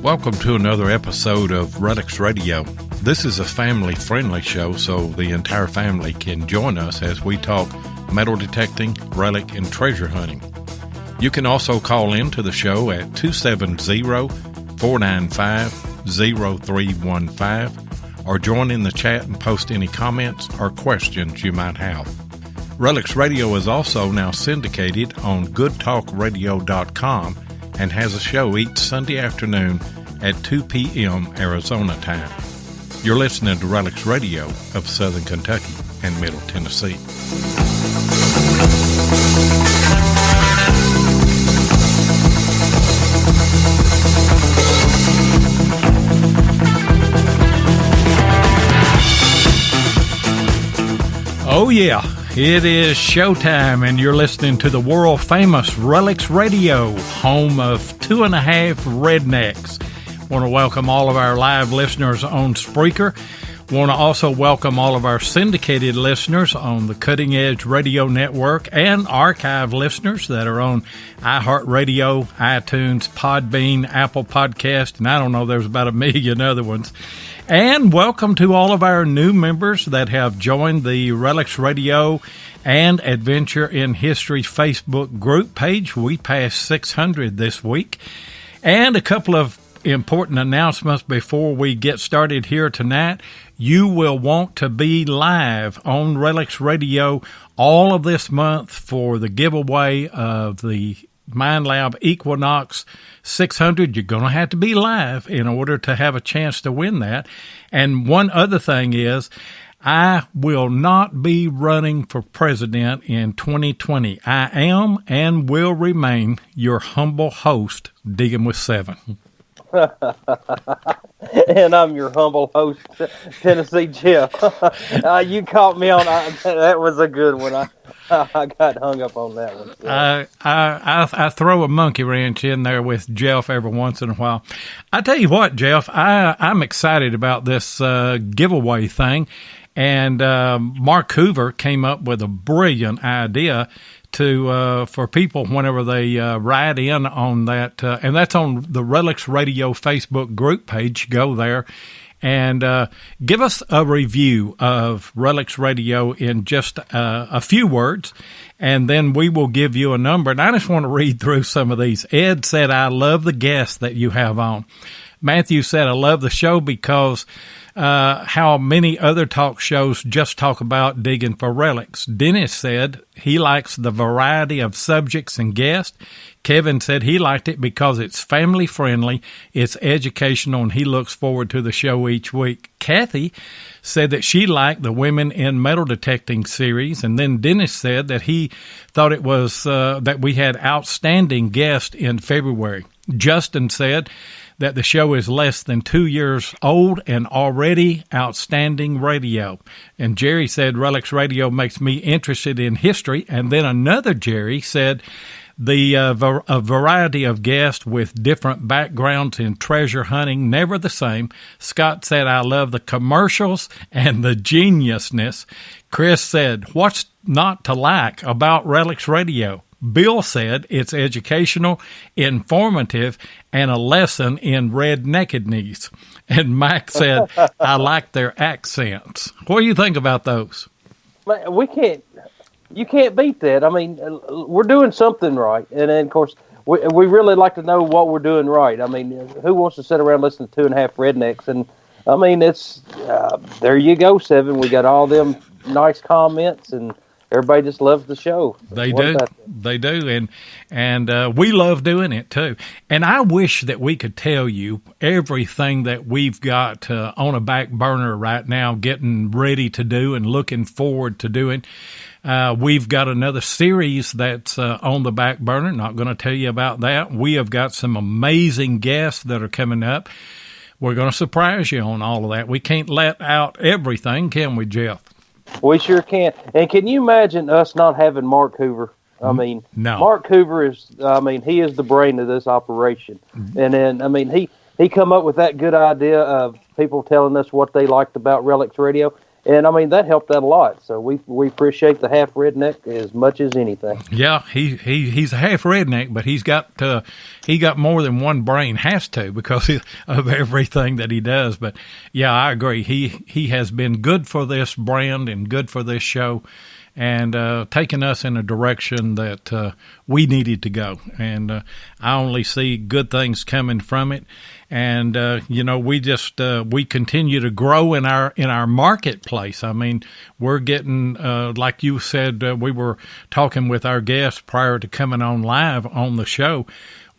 Welcome to another episode of Relics Radio. This is a family-friendly show, so the entire family can join us as we talk metal detecting, relic, and treasure hunting. You can also call in to the show at 270-495-0315 or join in the chat and post any comments or questions you might have. Relics Radio is also now syndicated on goodtalkradio.com and has a show each Sunday afternoon at 2 p.m. Arizona time. You're listening to Relics Radio of Southern Kentucky and Middle Tennessee. Oh yeah, it is showtime, and you're listening to the world-famous Relics Radio, home of 2.5 Rednecks. Want to welcome all of our live listeners on Spreaker. Want to also welcome all of our syndicated listeners on the Cutting Edge Radio Network and archive listeners that are on iHeartRadio, iTunes, Podbean, Apple Podcast, and I don't know, there's about 1 million other ones. And welcome to all of our new members that have joined the Relics Radio and Adventure in History Facebook group page. We passed 600 this week. And a couple of important announcements before we get started here tonight. You will want to be live on Relics Radio all of this month for the giveaway of the Mind Lab Equinox 600. You're going to have to be live in order to have a chance to win that. And one other thing is, I will not be running for president in 2020. I am and will remain your humble host, Digging with Seven. And I'm your humble host, Tennessee Jeff. You caught me on that was a good one. I got hung up on that one. So. I throw a monkey wrench in there with Jeff every once in a while. I tell you what, Jeff, I'm excited about this giveaway thing. And Mark Hoover came up with a brilliant idea to for people whenever they write in on that, and that's on the Relics Radio Facebook group page. Go there and give us a review of Relics Radio in just a few words, and then we will give you a number. And I just want to read through some of these. Ed said, I love the guests that you have on. Matthew said, I love the show because how many other talk shows just talk about digging for relics. Dennis said he likes the variety of subjects and guests. Kevin said he liked it because it's family friendly, it's educational, and he looks forward to the show each week. Kathy said that she liked the Women in Metal Detecting series. And then Dennis said that he thought it was that we had outstanding guests in February. Justin said that the show is less than 2 years old and already outstanding radio. And Jerry said Relics Radio makes me interested in history. And then another Jerry said a variety of guests with different backgrounds in treasure hunting, never the same. Scott said, I love the commercials and the geniusness. Chris said, what's not to like about Relics Radio? Bill said it's educational, informative, and a lesson in redneckedness. And Mike said, I like their accents. What do you think about those? You can't beat that. I mean, we're doing something right. And then, of course, we really like to know what we're doing right. I mean, who wants to sit around and listen to 2.5 Rednecks? And, I mean, it's, there you go, Seven. We got all them nice comments, and everybody just loves the show. They do. They do. And we love doing it, too. And I wish that we could tell you everything that we've got on a back burner right now, getting ready to do and looking forward to doing. We've got another series that's on the back burner. Not going to tell you about that. We have got some amazing guests that are coming up. we're going to surprise you on all of that. We can't let out everything, can we, Jeff? We sure can. And can you imagine us not having Mark Hoover? I mean, no. Mark Hoover is, he is the brain of this operation. And then, he come up with that good idea of people telling us what they liked about Relics Radio. And, that helped out a lot. So we appreciate the half redneck as much as anything. Yeah, he's a half redneck, but he got more than one brain, has to, because of everything that he does. But, yeah, I agree. He has been good for this brand and good for this show, and taking us in a direction that we needed to go. And I only see good things coming from it. And we continue to grow in our marketplace. I mean, we're getting like you said, we were talking with our guests prior to coming on live on the show.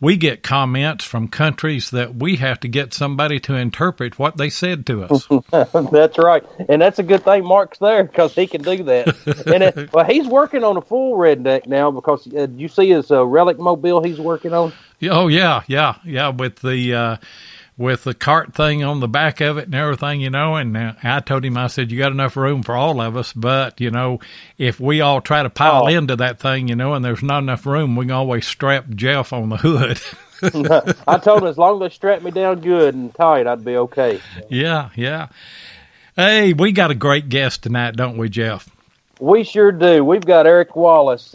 We get comments from countries that we have to get somebody to interpret what they said to us. That's right. And that's a good thing Mark's there, because he can do that. And he's working on a full redneck now, because you see his relic mobile he's working on? Oh, yeah, with the cart thing on the back of it and everything, and I told him, I said, you got enough room for all of us, but, if we all try to pile into that thing, and there's not enough room, we can always strap Jeff on the hood. I told him as long as they strap me down good and tight, I'd be okay. Yeah. Hey, we got a great guest tonight, don't we, Jeff? We sure do. We've got Eric Wallace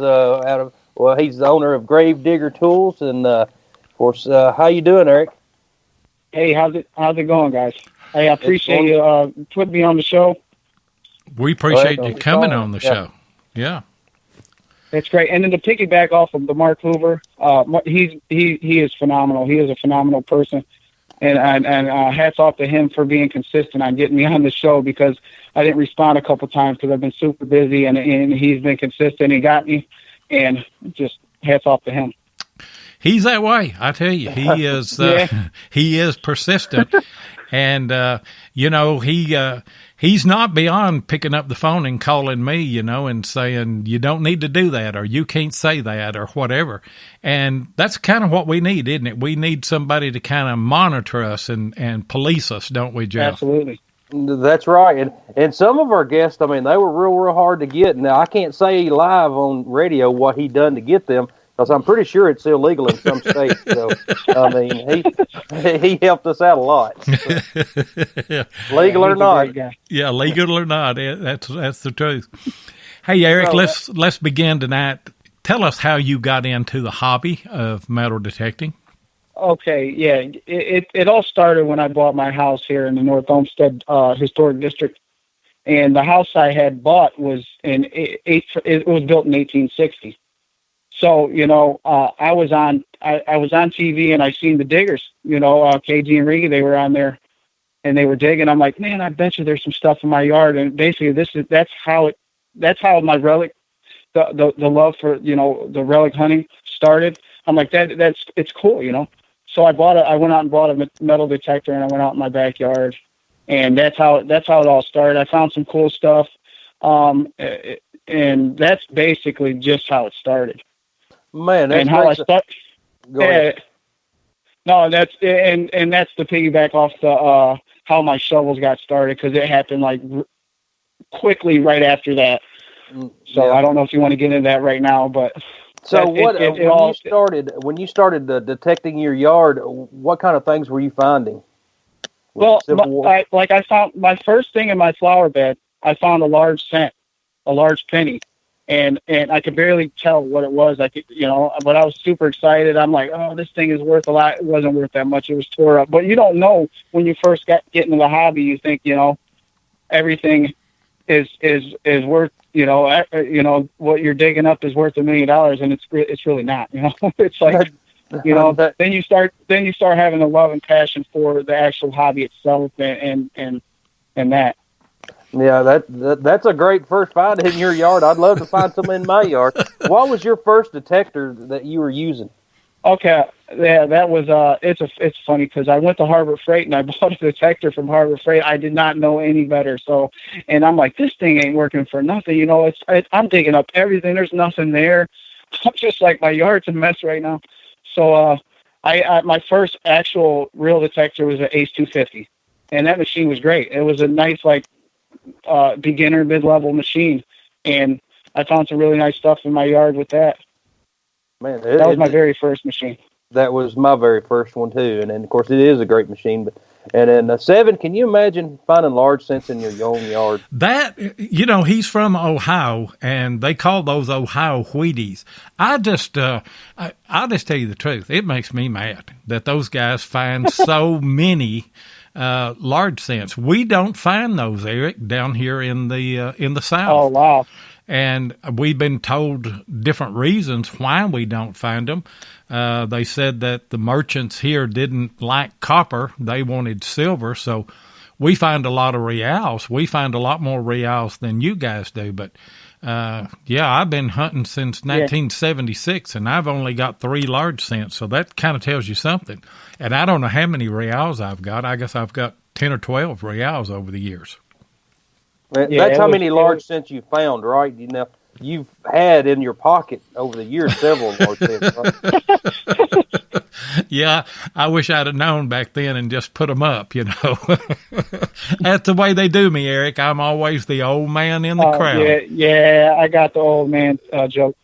he's the owner of Grave Digger Tools, and of course, how you doing, Eric? Hey, how's it going, guys? Hey, I appreciate you putting me on the show. We appreciate you coming on the show. Yeah. It's great. And then to piggyback off of the Mark Hoover, he is phenomenal. He is a phenomenal person. And hats off to him for being consistent on getting me on the show, because I didn't respond a couple times because I've been super busy, and he's been consistent. He got me, and just hats off to him. He's that way, I tell you. He is he is persistent, and he's not beyond picking up the phone and calling me, and saying you don't need to do that, or you can't say that, or whatever. And that's kind of what we need, isn't it? We need somebody to kind of monitor us and police us, don't we, Jeff? Absolutely. That's right. And some of our guests, they were real hard to get. Now, I can't say live on radio what he done to get them, because I'm pretty sure it's illegal in some states. So, he helped us out a lot. So. Legal or not. Yeah, legal or not. That's the truth. Hey, Eric, let's begin tonight. Tell us how you got into the hobby of metal detecting. Okay, yeah. It all started when I bought my house here in the North Olmsted Historic District. And the house I had bought was it was built in 1860. So, I was on TV, and I seen the diggers, KG and Rigi, they were on there and they were digging. I'm like, man, I bet you there's some stuff in my yard. And basically that's how my relic, the love for, the relic hunting started. I'm like, it's cool, So I went out and bought a metal detector, and I went out in my backyard, and that's how it all started. I found some cool stuff. And that's basically just how it started. Man, that's and how I start. No, that's the piggyback off the how my shovels got started, because it happened like quickly right after that. So yeah. I don't know if you want to get into that right now, but so when you started detecting your yard, what kind of things were you finding? I found my first thing in my flower bed. I found a large cent, a large penny. And I could barely tell what it was. I could, but I was super excited. I'm like, oh, this thing is worth a lot. It wasn't worth that much. It was tore up. But you don't know when you first get into the hobby. You think, everything is worth, what you're digging up is worth $1 million, and it's really not. It's like, then you start having a love and passion for the actual hobby itself, and that. Yeah, that's a great first find in your yard. I'd love to find some in my yard. What was your first detector that you were using? Okay, yeah, that was it's funny because I went to Harbor Freight and I bought a detector from Harbor Freight. I did not know any better, and I'm like, this thing ain't working for nothing. I'm digging up everything. There's nothing there. I'm just like, my yard's a mess right now. So I my first actual real detector was an Ace 250, and that machine was great. It was a nice beginner mid-level machine, and I found some really nice stuff in my yard with that. Man, that was my very first machine. That was my very first one too, and then of course it is a great machine. But and then 7, can you imagine finding large cents in your own yard? That, he's from Ohio, and they call those Ohio Wheaties. I'll just tell you the truth. It makes me mad that those guys find so many large cents. We don't find those, Eric, down here in the South. Oh, wow. And we've been told different reasons why we don't find them. They said that the merchants here didn't like copper. They wanted silver. So we find a lot of reals. We find a lot more reals than you guys do. But, I've been hunting since 1976, and I've only got 3 large cents. So that kind of tells you something. And I don't know how many reals I've got. I guess I've got 10 or 12 reals over the years. That's how many large cents you found, right? You've had in your pocket over the years several large cents. Right? Yeah, I wish I'd have known back then and just put them up, That's the way they do me, Eric. I'm always the old man in the crowd. Yeah, I got the old man joke.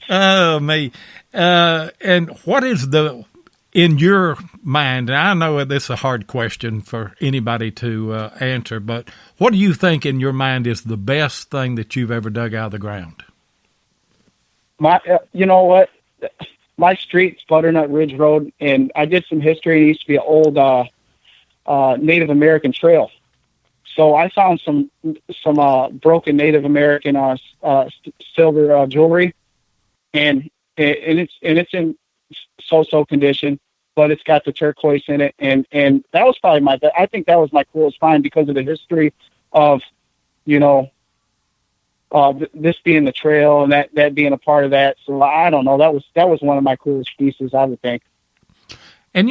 Oh, me. And what is in your mind, and I know this is a hard question for anybody to answer, but what do you think in your mind is the best thing that you've ever dug out of the ground? You know what? My street's Butternut Ridge Road, and I did some history. It used to be an old Native American trail. So I found some broken Native American silver jewelry, and it's in so-so condition, but it's got the turquoise in it, and that was probably I think that was my coolest find because of the history of, this being the trail and that being a part of that. So I don't know, that was one of my coolest pieces, I would think. And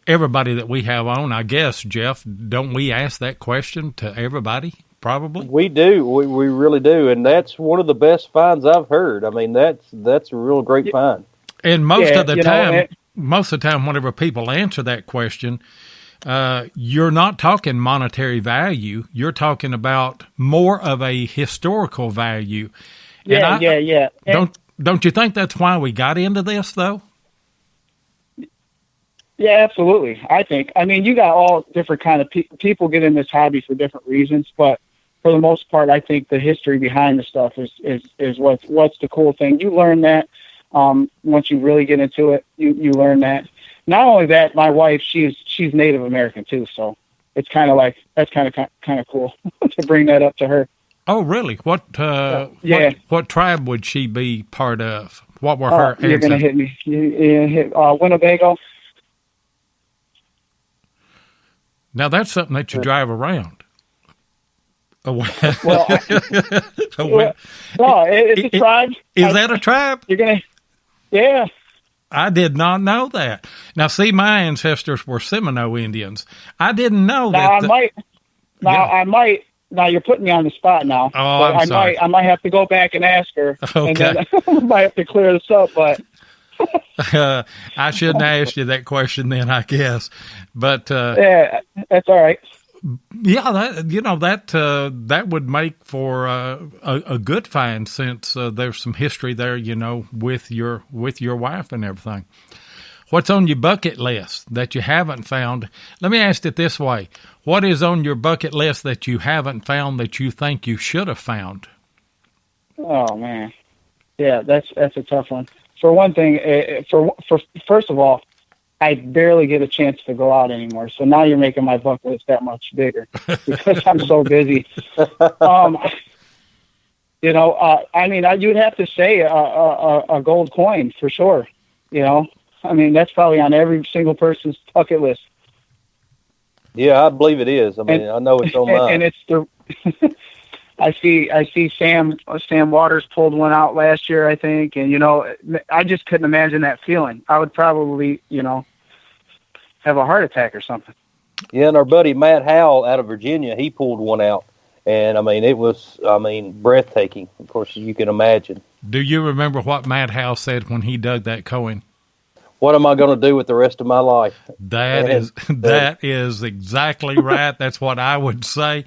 everybody that we have on, I guess, Jeff, don't we ask that question to everybody? Probably. We do. We really do. And that's one of the best finds I've heard. I mean, that's a real great find. And most of the time, whenever people answer that question, you're not talking monetary value. You're talking about more of a historical value. Yeah. Don't you think that's why we got into this, though? Yeah, absolutely. I mean, you got all different kind of people get in this hobby for different reasons, but for the most part, I think the history behind the stuff is what's the cool thing. You learn that once you really get into it. You learn that. Not only that, my wife, she's Native American too, so it's kind of like that's kind of cool to bring that up to her. Oh, really? What tribe would she be part of? What were her ancestors? You're gonna hit me. You hit Winnebago. Now that's something that you drive around. No, it's a tribe. Is that a tribe? Yeah. I did not know that. Now, see, my ancestors were Seminole Indians. I didn't know that. I might. Now you're putting me on the spot now. Oh, I'm sorry. I might have to go back and ask her. Okay. And then I might have to clear this up, but. I shouldn't have asked you that question then, I guess. But yeah, that's all right. Yeah, that would make for a good find since there's some history there, with your wife and everything. What's on your bucket list that you haven't found? Let me ask it this way: what is on your bucket list that you haven't found that you think you should have found? Oh man, yeah, that's a tough one. For one thing, first of all, I barely get a chance to go out anymore. So now you're making my bucket list that much bigger because I'm so busy. You'd have to say a gold coin for sure. I mean, that's probably on every single person's bucket list. Yeah, I believe it is. I mean, I know it's on mine. And it's the. I see Sam Waters pulled one out last year, I think, and I just couldn't imagine that feeling. I would probably, have a heart attack or something. Yeah, and our buddy Matt Howell out of Virginia, he pulled one out, and it was breathtaking. Of course, you can imagine. Do you remember what Matt Howe said when he dug that coin? What am I going to do with the rest of my life? That is exactly right. That's what I would say,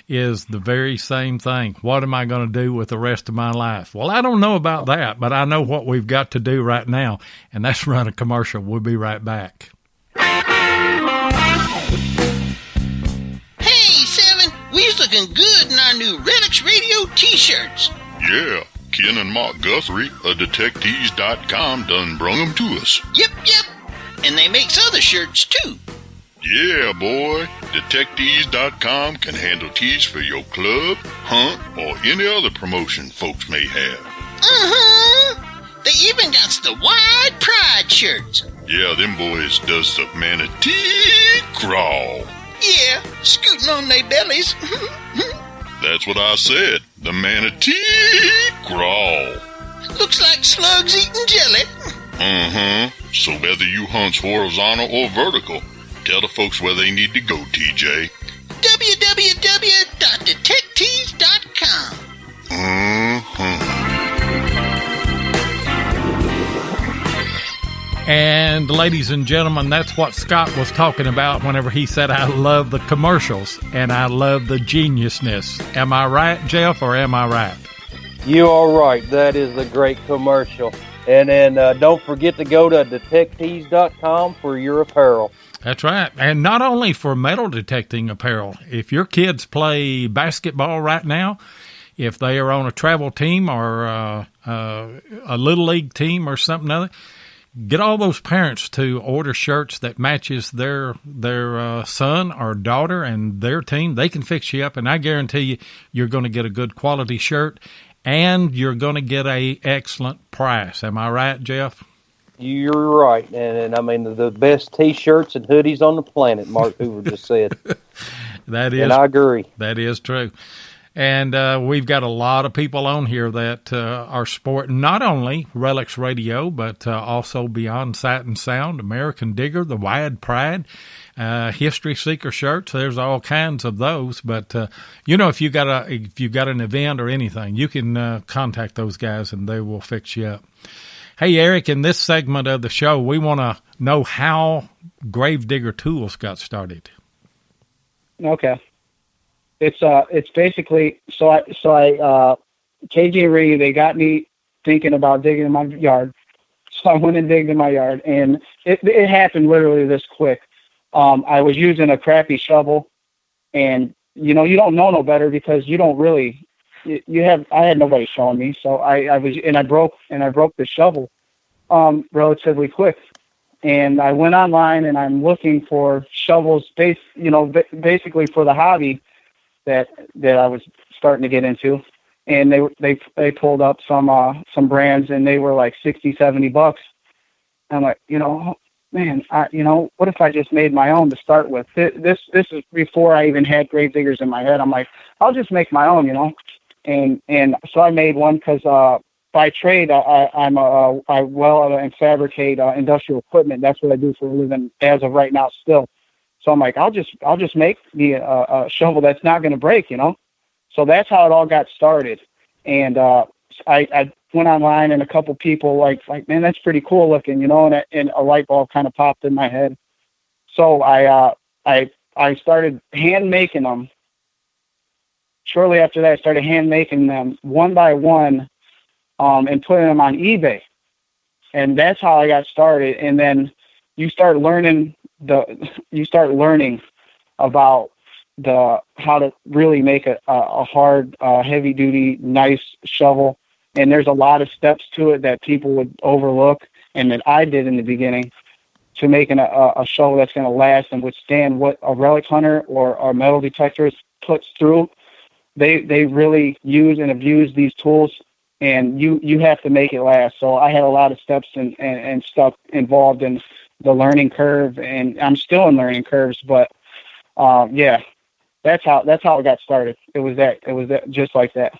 is the very same thing. What am I going to do with the rest of my life? Well, I don't know about that, but I know what we've got to do right now, and that's run a commercial. We'll be right back. Hey, Seven, we's looking good in our new Redux Radio t-shirts. Yeah, Ken and Mark Guthrie of Detectives.com done brung 'em to us. Yep. And they makes other shirts, too. Yeah, boy. Detectives.com can handle tees for your club, hunt, or any other promotion folks may have. They even got the Wide Pride shirts. Yeah, them boys does the manatee crawl. Yeah, scooting on their bellies. That's what I said. The manatee crawl. Looks like slugs eating jelly. So whether you hunt horizontal or vertical, tell the folks where they need to go, TJ. www.detectives.com. And ladies and gentlemen, that's what Scott was talking about whenever he said, I love the commercials and I love the geniusness. Am I right, Jeff, or am I right? You are right. That is a great commercial. And then don't forget to go to detectives.com for your apparel. That's right. And not only for metal detecting apparel. If your kids play basketball right now, if they are on a travel team or a little league team or something other, get all those parents to order shirts that matches their son or daughter and their team. They can fix you up, and I guarantee you, you're going to get a good quality shirt, and you're going to get a excellent price. Am I right, Jeff? You're right. And I mean, the best T-shirts and hoodies on the planet, Mark Hoover just said. That is, and I agree. That is true. And we've got a lot of people on here that are sporting not only Relics Radio, but also Beyond Sight and Sound, American Digger, the Wide Pride, History Seeker shirts. There's all kinds of those. But if you got an event or anything, you can contact those guys and they will fix you up. Hey, Eric, in this segment of the show, we want to know how Gravedigger Tools got started. Okay. It's basically KG and Rig, they got me thinking about digging in my yard. So I went and digged in my yard, and it happened literally this quick. I was using a crappy shovel, and you don't know no better because you don't really. I had nobody showing me, so I broke the shovel relatively quick. And I went online and I'm looking for shovels basically for the hobby that I was starting to get into. And they pulled up some brands and they were like $60-$70. I'm like, man, what if I just made my own to start with? This is before I even had Gravediggers in my head. I'm like, I'll just make my own, And so I made one because by trade I weld and fabricate industrial equipment. That's what I do for a living as of right now still. So I'm like, I'll just make me a shovel that's not going to break, So that's how it all got started. And I went online and a couple people like, man, that's pretty cool looking, and a light bulb kind of popped in my head. So I started hand making them. Shortly after that, I started hand making them one by one, and putting them on eBay. And that's how I got started. And then you start learning about how to really make a hard, heavy duty, nice shovel. And there's a lot of steps to it that people would overlook and that I did in the beginning to making a shovel that's going to last and withstand what a relic hunter or a metal detector puts through. They really use and abuse these tools, and you have to make it last. So I had a lot of steps and stuff involved in the learning curve, and I'm still in learning curves, but yeah, that's how it got started. It was that just like that.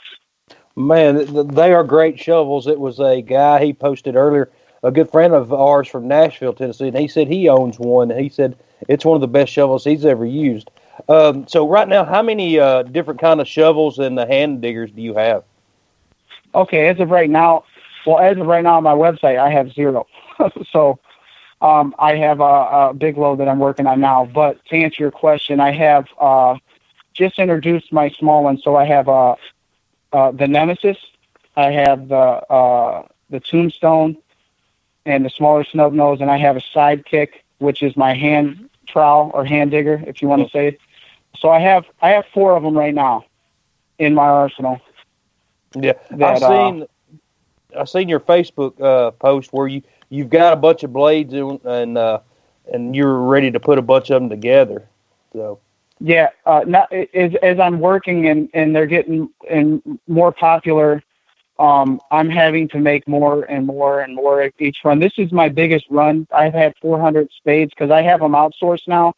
Man, they are great shovels. It was a guy, he posted earlier, a good friend of ours from Nashville, Tennessee, and he said he owns one. He said it's one of the best shovels he's ever used. So right now, how many different kind of shovels and the hand diggers do you have? Okay, as of right now, on my website, I have 0. So I have a big load that I'm working on now. But to answer your question, I have just introduced my small one. So I have the Nemesis, I have the Tombstone, and the smaller snub nose, and I have a Sidekick, which is my hand trowel or hand digger, if you want to say it. So I have 4 of them right now in my arsenal. Yeah, I seen your Facebook post where you've got a bunch of blades and you're ready to put a bunch of them together. So yeah, now as I'm working and they're getting more popular, I'm having to make more and more and more each run. This is my biggest run. I've had 400 spades because I have them outsourced now.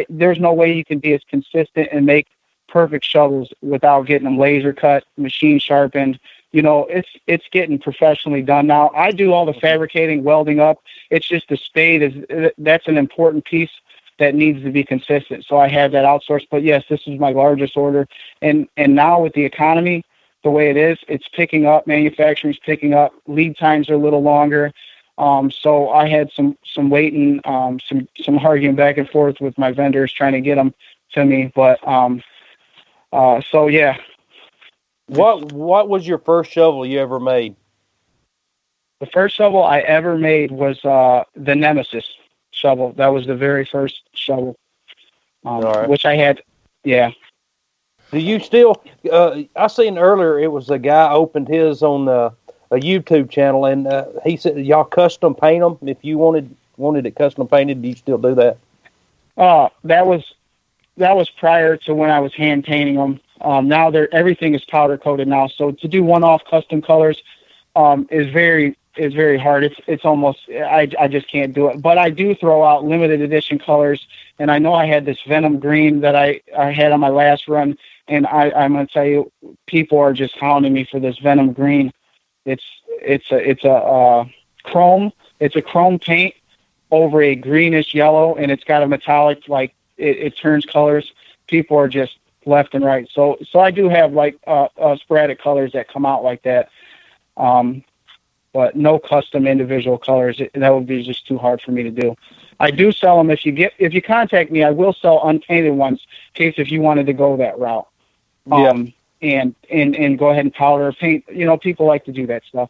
There's no way you can be as consistent and make perfect shovels without getting them laser cut, machine sharpened. You know, it's getting professionally done now. I do all the fabricating, welding up. It's just the spade that's an important piece that needs to be consistent. So I have that outsourced. But yes, this is my largest order. And now with the economy the way it is, it's picking up. Manufacturing's picking up. Lead times are a little longer. So I had some waiting, some arguing back and forth with my vendors trying to get them to me. But so yeah. What was your first shovel you ever made? The first shovel I ever made was the Nemesis shovel. That was the very first shovel, right. Which I had. Yeah. Do you still? I seen earlier it was a guy opened his on a YouTube channel, and he said y'all custom paint them. If you wanted it custom painted, do you still do that? That was prior to when I was hand painting them. Now everything is powder coated now, so to do one-off custom colors is very hard. It's almost I just can't do it. But I do throw out limited edition colors, and I know I had this Venom green that I had on my last run, and I'm gonna tell you, people are just hounding me for this Venom green. It's a chrome. It's a chrome paint over a greenish yellow, and it's got a metallic, like it turns colors. People are just left and right. So I do have like sporadic colors that come out like that. But no custom individual colors. That would be just too hard for me to do. I do sell them. If you contact me, I will sell unpainted ones in case if you wanted to go that route. And go ahead and powder paint. You know, people like to do that stuff.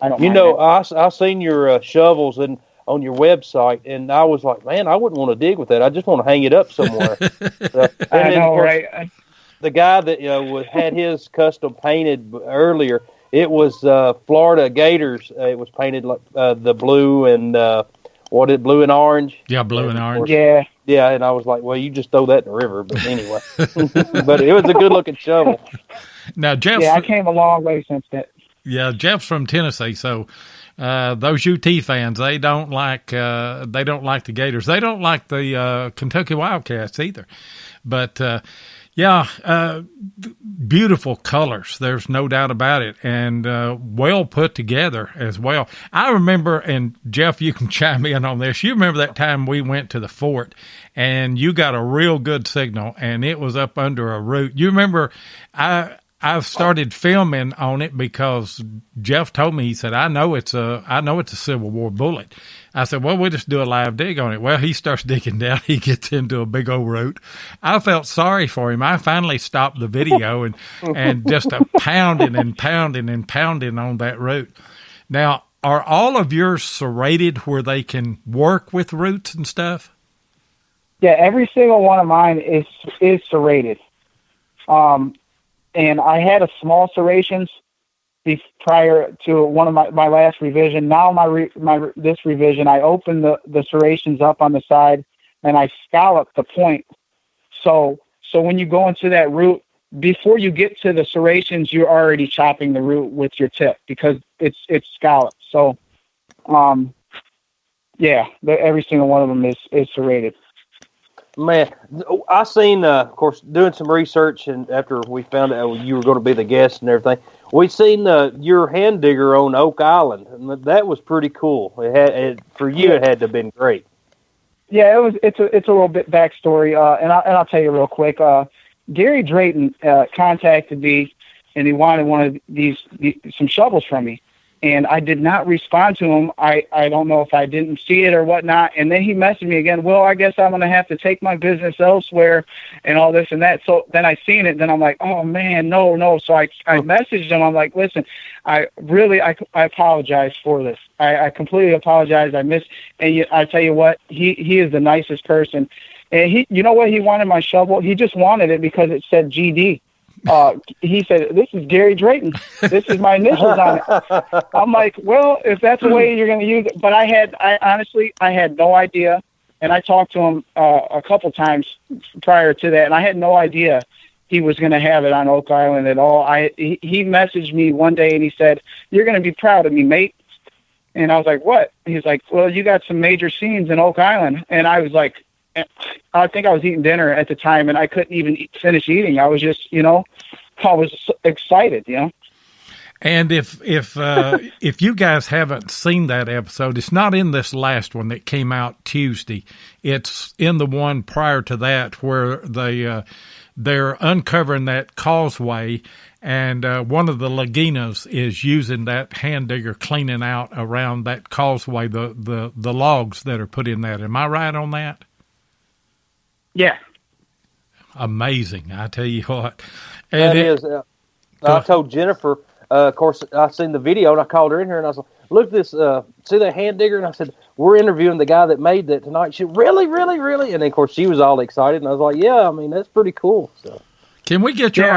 I don't. You know, I seen your shovels on your website, and I was like, man, I wouldn't want to dig with that. I just want to hang it up somewhere. I know, right? The guy that had his custom painted earlier, it was Florida Gators. It was painted like the blue and blue and orange. Yeah, blue and orange. Yeah, and I was like, well, you just throw that in the river. But anyway, but it was a good looking shovel. Now, Jeff. Yeah, I came a long way since that. Yeah, Jeff's from Tennessee, so those UT fans, they don't like the Gators. They don't like the Kentucky Wildcats either. But beautiful colors. There's no doubt about it, and well put together as well. I remember, and Jeff, you can chime in on this. You remember that time we went to the fort, and you got a real good signal, and it was up under a root. You remember, I've started filming on it because Jeff told me, he said, I know it's a Civil War bullet. I said, well, we'll just do a live dig on it. Well, he starts digging down. He gets into a big old root. I felt sorry for him. I finally stopped the video and just pounding and pounding and pounding on that root. Now, are all of yours serrated where they can work with roots and stuff? Yeah, every single one of mine is serrated. And I had a small serrations prior to one of my last revision. Now this revision, I opened the serrations up on the side and I scalloped the point. So when you go into that root, before you get to the serrations, you're already chopping the root with your tip because it's scalloped. So, every single one of them is serrated. Man, I seen, of course, doing some research, and after we found out you were going to be the guest and everything, we seen your hand digger on Oak Island, and that was pretty cool. For you, it had to have been great. Yeah, it's a little bit backstory, and I'll tell you real quick. Gary Drayton contacted me and he wanted one of some shovels from me. And I did not respond to him. I don't know if I didn't see it or whatnot. And then he messaged me again. Well, I guess I'm going to have to take my business elsewhere and all this and that. So then I seen it. Then I'm like, oh, man, no. So I messaged him. I'm like, listen, I apologize for this. I completely apologize. And I tell you what, he is the nicest person. And you know what? He wanted my shovel. He just wanted it because it said GD. He said, this is Gary Drayton. This is my initials on it. I'm like, well, if that's the way you're going to use it. But I honestly had no idea. And I talked to him a couple times prior to that, and I had no idea he was going to have it on Oak Island at all. He messaged me one day, and he said, you're going to be proud of me, mate. And I was like, what? He's like, well, you got some major scenes in Oak Island. And I was like, I think I was eating dinner at the time, and I couldn't even finish eating. I was just, I was excited, And if you guys haven't seen that episode, it's not in this last one that came out Tuesday. It's in the one prior to that where they're uncovering that causeway, and one of the Laginos is using that hand digger cleaning out around that causeway the logs that are put in that. Am I right on that? Yeah. Amazing, I tell you what. And that is. I told Jennifer, of course, I seen the video, and I called her in here, and I was like, look at this, see that hand digger? And I said, we're interviewing the guy that made that tonight. She said, really? And then, of course, she was all excited, and I was like, yeah, I mean, that's pretty cool. So, can we get your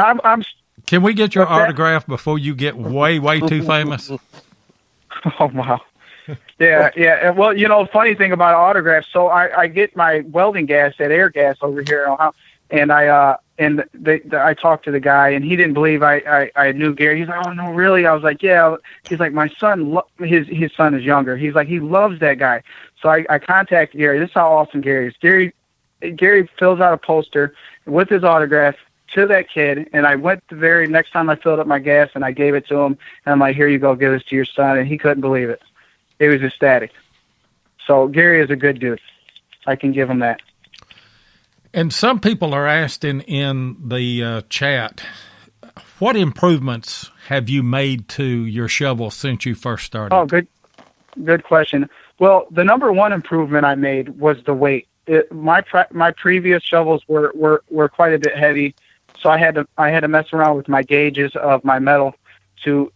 can we get your autograph before you get way too famous? Oh, wow. Yeah. Well, funny thing about autographs. So I get my welding gas at Air Gas over here in Ohio, and I talked to the guy, and he didn't believe I knew Gary. He's like, oh no, really? I was like, yeah. He's like, my son, his son is younger. He's like, he loves that guy. So I contacted Gary. This is how awesome Gary is. Gary fills out a poster with his autograph to that kid, and I went the very next time I filled up my gas, and I gave it to him, and I'm like, here you go, give this to your son, and he couldn't believe it. He was ecstatic. So Gary is a good dude. I can give him that. And some people are asking in the chat, what improvements have you made to your shovel since you first started? Oh, good question. Well, the number one improvement I made was the weight. My previous shovels were quite a bit heavy, so I had to mess around with my gauges of my metal to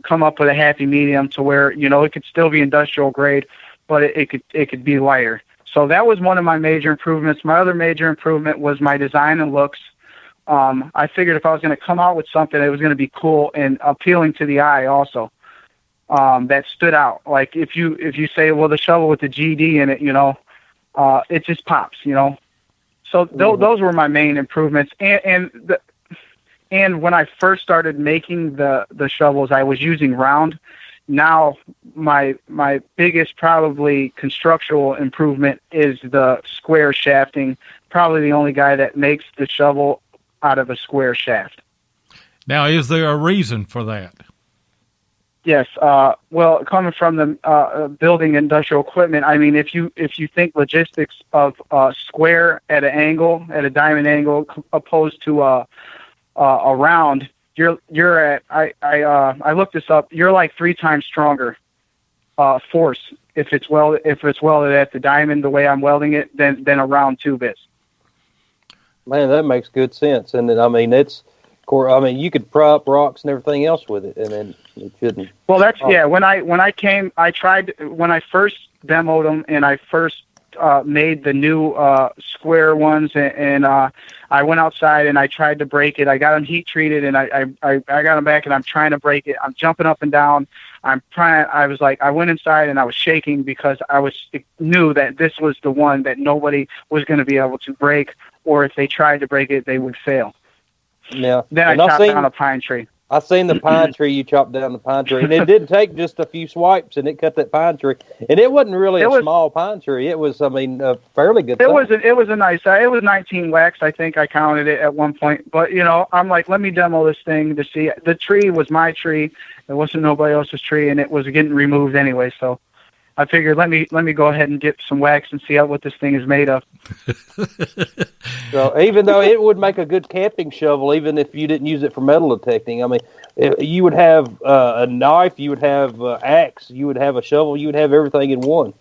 come up with a happy medium to where it could still be industrial grade, but it could be lighter. So that was one of my major improvements. My other major improvement was my design and looks. I figured if I was going to come out with something that was going to be cool and appealing to the eye also, that stood out. Like if you say, well, the shovel with the GD in it, it just pops, So those were my main improvements. And when I first started making the shovels, I was using round. Now my biggest probably constructional improvement is the square shafting. Probably the only guy that makes the shovel out of a square shaft. Now, is there a reason for that? Yes. Well, coming from the building industrial equipment, I mean, if you think logistics of square at an angle, at a diamond angle, opposed to a round, you're at I looked this up. You're like 3 times stronger force if it's welded at the diamond the way I'm welding it than a round tube is. Man, that makes good sense. And I mean, you could prop rocks and everything else with it, and then it shouldn't. Well, that's yeah. When I first demoed them and I first made the new square ones, and I went outside and I tried to break it. I got them heat treated, and I got them back, and I'm trying to break it. I'm jumping up and down. I went inside and I was shaking because knew that this was the one that nobody was going to be able to break, or if they tried to break it, they would fail. Yeah. Then I chopped down a pine tree. I seen the pine tree. You chopped down the pine tree, and it didn't take just a few swipes, and it cut that pine tree. And it wasn't really a small pine tree. It was, a fairly good. It was a nice. It was 19 wax. I think I counted it at one point. But I'm like, let me demo this thing to see. The tree was my tree. It wasn't nobody else's tree, and it was getting removed anyway. So I figured let me go ahead and get some wax and see what this thing is made of. So even though it would make a good camping shovel, even if you didn't use it for metal detecting, I mean, you would have a knife, you would have axe, you would have a shovel, you would have everything in one.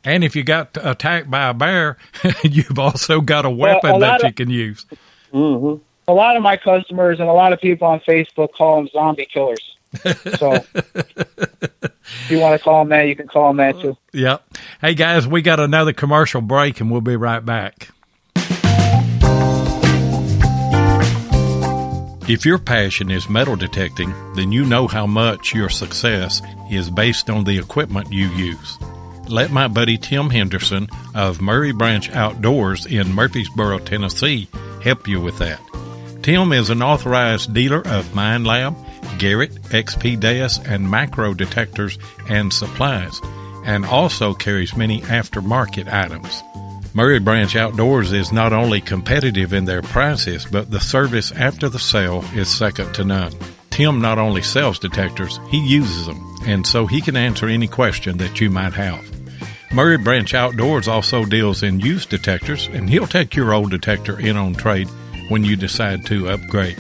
And if you got attacked by a bear, you've also got a weapon that you can use. Mm-hmm. A lot of my customers and a lot of people on Facebook call them zombie killers. So if you want to call them that, you can call them that too. Yep. Hey, guys, we got another commercial break, and we'll be right back. If your passion is metal detecting, then you know how much your success is based on the equipment you use. Let my buddy Tim Henderson of Murray Branch Outdoors in Murfreesboro, Tennessee, help you with that. Tim is an authorized dealer of Mine Lab, Garrett, XP-DES, and macro detectors and supplies, and also carries many aftermarket items. Murray Branch Outdoors is not only competitive in their prices, but the service after the sale is second to none. Tim not only sells detectors, he uses them, and so he can answer any question that you might have. Murray Branch Outdoors also deals in used detectors, and he'll take your old detector in on trade when you decide to upgrade.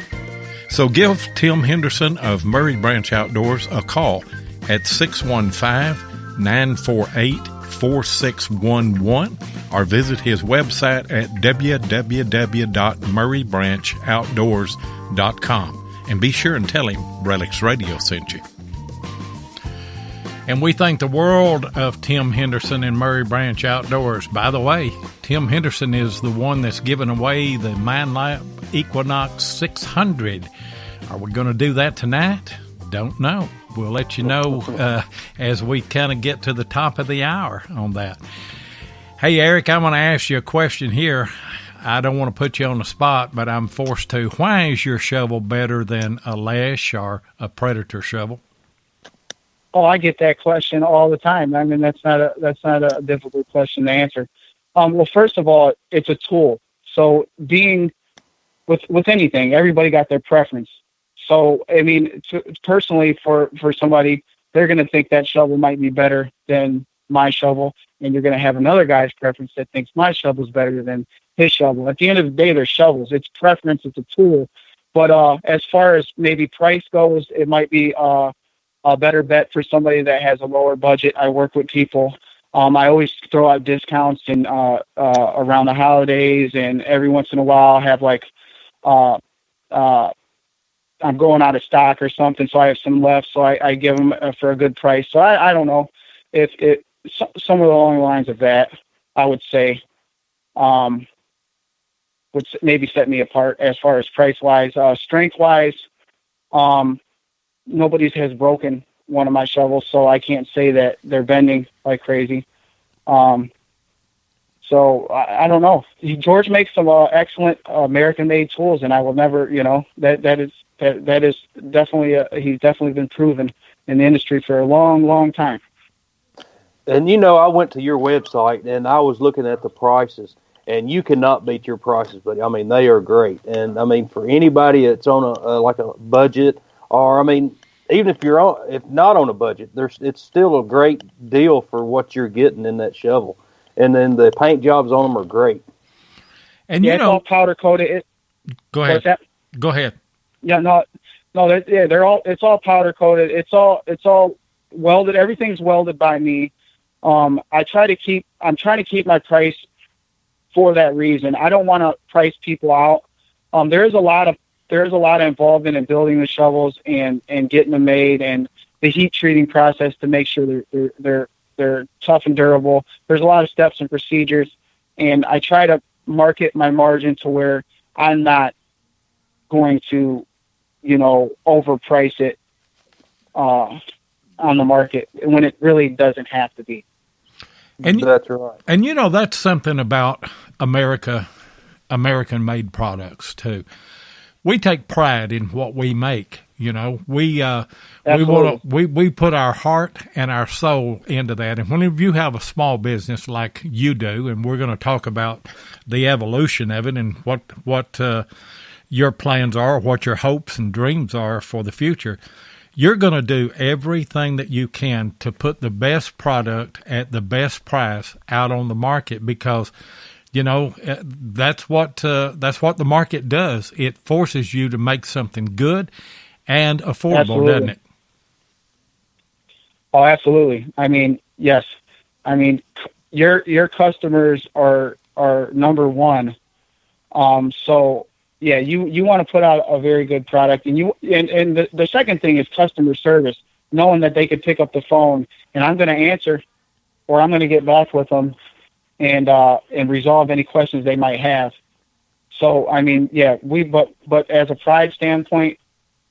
So give Tim Henderson of Murray Branch Outdoors a call at 615-948-4611 or visit his website at www.murraybranchoutdoors.com, and be sure and tell him Relics Radio sent you. And we thank the world of Tim Henderson and Murray Branch Outdoors. By the way, Tim Henderson is the one that's giving away the Mine Lab Equinox 600. Are we going to do that tonight? Don't know. We'll let you know as we kind of get to the top of the hour on that. Hey, Eric, I want to ask you a question here. I don't want to put you on the spot, but I'm forced to. Why is your shovel better than a Lash or a Predator shovel? Oh, I get that question all the time. I mean, that's not a difficult question to answer. Well, first of all, it's a tool. So being with anything, everybody got their preference. So, I mean, personally, for somebody, they're going to think that shovel might be better than my shovel, and you're going to have another guy's preference that thinks my shovel is better than his shovel. At the end of the day, they're shovels. It's preference. It's a tool. But as far as maybe price goes, it might be a better bet for somebody that has a lower budget. I work with people. I always throw out discounts and around the holidays, and every once in a while I have like I'm going out of stock or something, so I have some left, so I give them for a good price. So I don't know if somewhere along the lines of that, I would say, would maybe set me apart as far as price-wise. Strength-wise, nobody has broken one of my shovels, so I can't say that they're bending like crazy. So I don't know. George makes some excellent American-made tools, and I will never, that is definitely he's definitely been proven in the industry for a long, long time. And I went to your website and I was looking at the prices, and you cannot beat your prices, but I mean they are great. And I mean for anybody that's on like a budget, or I mean even if not on a budget, it's still a great deal for what you're getting in that shovel. And then the paint jobs on them are great. And it's all powder coated. Go ahead. Go ahead. Yeah, it's all powder coated. It's all welded. Everything's welded by me. I'm trying to keep my price for that reason. I don't want to price people out. There's a lot of involvement in building the shovels and getting them made, and the heat treating process to make sure they're tough and durable. There's a lot of steps and procedures, and I try to market my margin to where I'm not going to, overprice it on the market when it really doesn't have to be. And that's right. And that's something about American-made products too. We take pride in what we make. We put our heart and our soul into that. And whenever you have a small business like you do, and we're going to talk about the evolution of it and what your plans are, what your hopes and dreams are for the future, you're going to do everything that you can to put the best product at the best price out on the market, because that's what the market does. It forces you to make something good and affordable, Absolutely. doesn't it? Oh, absolutely. I mean, yes. I mean, your customers are number one. So yeah, you want to put out a very good product, and the second thing is customer service, knowing that they could pick up the phone and I'm going to answer, or I'm going to get back with them and resolve any questions they might have. So, I mean, yeah, but as a pride standpoint,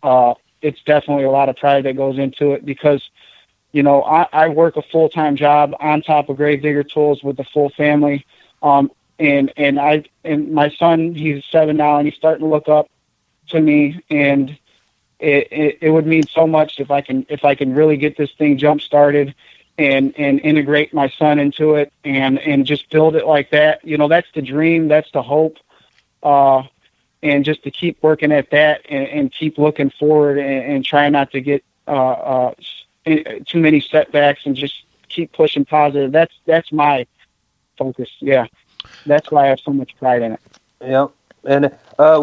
it's definitely a lot of pride that goes into it, because, I work a full-time job on top of Gravedigger Tools with the full family. And my son, he's 7 now, and he's starting to look up to me, and it would mean so much if I can really get this thing jump started and integrate my son into it and just build it like that. That's the dream, that's the hope. And just to keep working at that and keep looking forward and try not to get too many setbacks and just keep pushing positive. That's my focus. Yeah. That's why I have so much pride in it. Yeah. And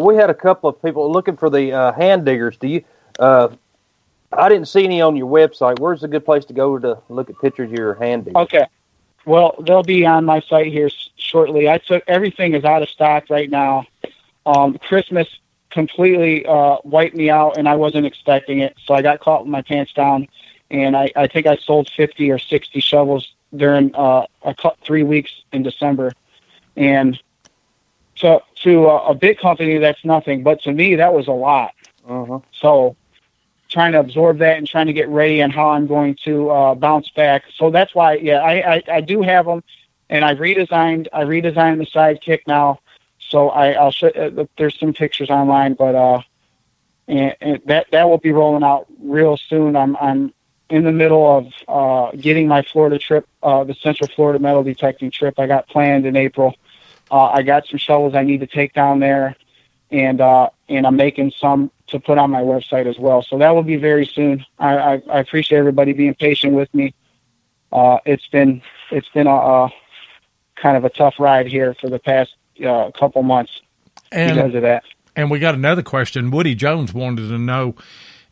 we had a couple of people looking for the hand diggers. Do you, I didn't see any on your website. Where's a good place to go to look at pictures of your hand diggers? Okay. Well, they'll be on my site here shortly. Everything is out of stock right now. Christmas completely wiped me out, and I wasn't expecting it. So I got caught with my pants down, and I think I sold 50 or 60 shovels during 3 weeks in December. And to a big company, that's nothing. But to me, that was a lot. Uh-huh. So trying to absorb that and trying to get ready on how I'm going to bounce back. So that's why, yeah, I do have them, and I redesigned the Sidekick now. So I'll show. There's some pictures online, but and that will be rolling out real soon. I'm in the middle of getting my Florida trip, the Central Florida metal detecting trip I got planned in April. I got some shovels I need to take down there, and I'm making some to put on my website as well. So that will be very soon. I appreciate everybody being patient with me. It's been a kind of a tough ride here for the past couple months because of that. And we got another question. Woody Jones wanted to know,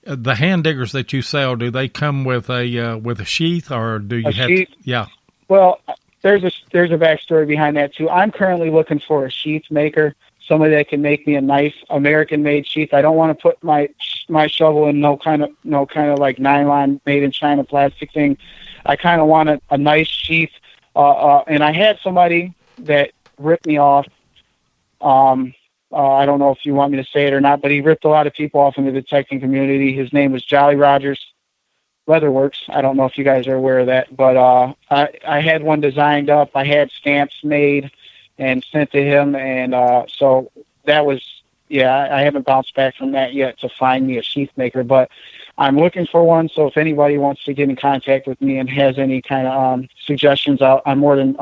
the hand diggers that you sell, do they come with a sheath, or do you have sheath? Yeah. Well, there's a backstory behind that too. I'm currently looking for a sheath maker, somebody that can make me a nice American-made sheath. I don't want to put my shovel in no kind of like nylon made in China plastic thing. I kind of want a nice sheath. And I had somebody that ripped me off. I don't know if you want me to say it or not, but he ripped a lot of people off in the detecting community. His name was Jolly Rogers Leatherworks. I don't know if you guys are aware of that, but I had one designed up. I had stamps made and sent to him, and so that was, I haven't bounced back from that yet to find me a sheath maker, but I'm looking for one. So if anybody wants to get in contact with me and has any kind of suggestions, I'm more than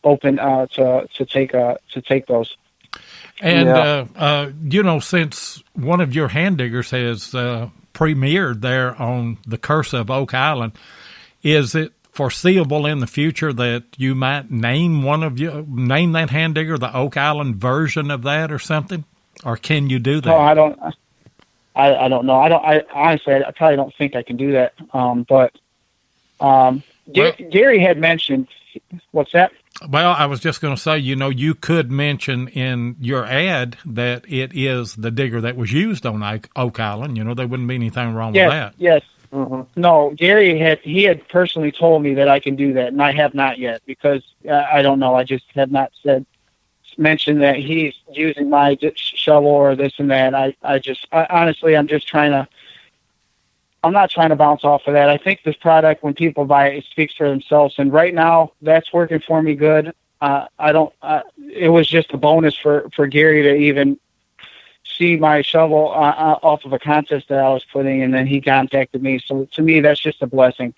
open to take those. And since one of your hand diggers has premiered there on the Curse of Oak Island, is it foreseeable in the future that you might name that hand digger the Oak Island version of that or something? Or can you do that? No, I don't know. I honestly, I probably don't think I can do that. Gary had mentioned, what's that? Well, I was just going to say, you could mention in your ad that it is the digger that was used on Oak Island. There wouldn't be anything wrong with that. Yes. Mm-hmm. No, Gary had personally told me that I can do that, and I have not yet, because I don't know. I just have not mentioned that he's using my shovel or this and that. Honestly, I'm not trying to bounce off of that. I think this product, when people buy it, it speaks for themselves. And right now, that's working for me good. It was just a bonus for Gary to even see my shovel off of a contest that I was putting, and then he contacted me. So to me, that's just a blessing.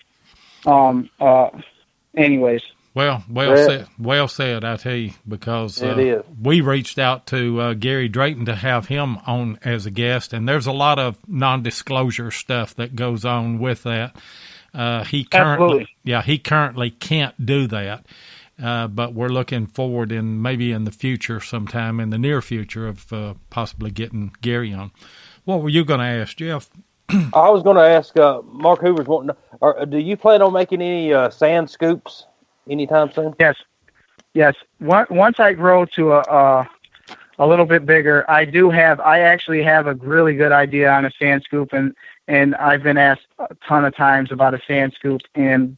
Anyways. Well Yeah. said. Well said, I tell you, because It is. we reached out to Gary Drayton to have him on as a guest, and there's a lot of non-disclosure stuff that goes on with that. He currently can't do that, but we're looking forward maybe in the future, sometime in the near future, of possibly getting Gary on. What were you going to ask, Jeff? I was going to ask, Mark Hoover's wanting do you plan on making any sand scoops anytime soon? Yes. Once I grow to a little bit bigger, I actually have a really good idea on a sand scoop, and I've been asked a ton of times about a sand scoop, and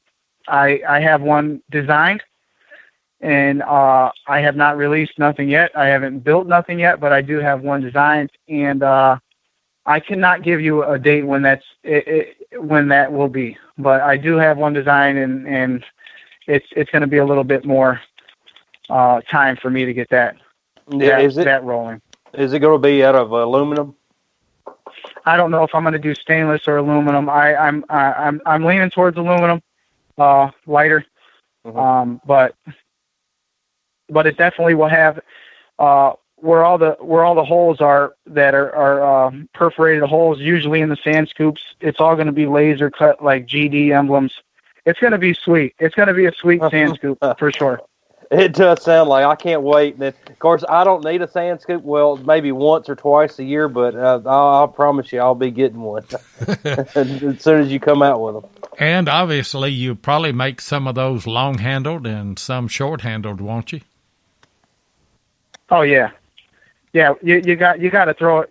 I have one designed, and I have not released nothing yet. I haven't built nothing yet, but I do have one designed, and I cannot give you a date when when that will be, but I do have one designed, and it's going to be a little bit more time for me to get that rolling. Is it going to be out of aluminum? I don't know if I'm going to do stainless or aluminum. I'm leaning towards aluminum, lighter, but it definitely will have where all the holes are that are perforated holes. Usually in the sand scoops, it's all going to be laser cut like GD emblems. It's going to be sweet. It's going to be a sweet sand scoop for sure. It does sound like. I can't wait. And of course, I don't need a sand scoop. Well, maybe once or twice a year, but I'll promise you I'll be getting one as soon as you come out with them. And obviously, you probably make some of those long-handled and some short-handled, won't you? Oh, yeah. Yeah, you got to throw it.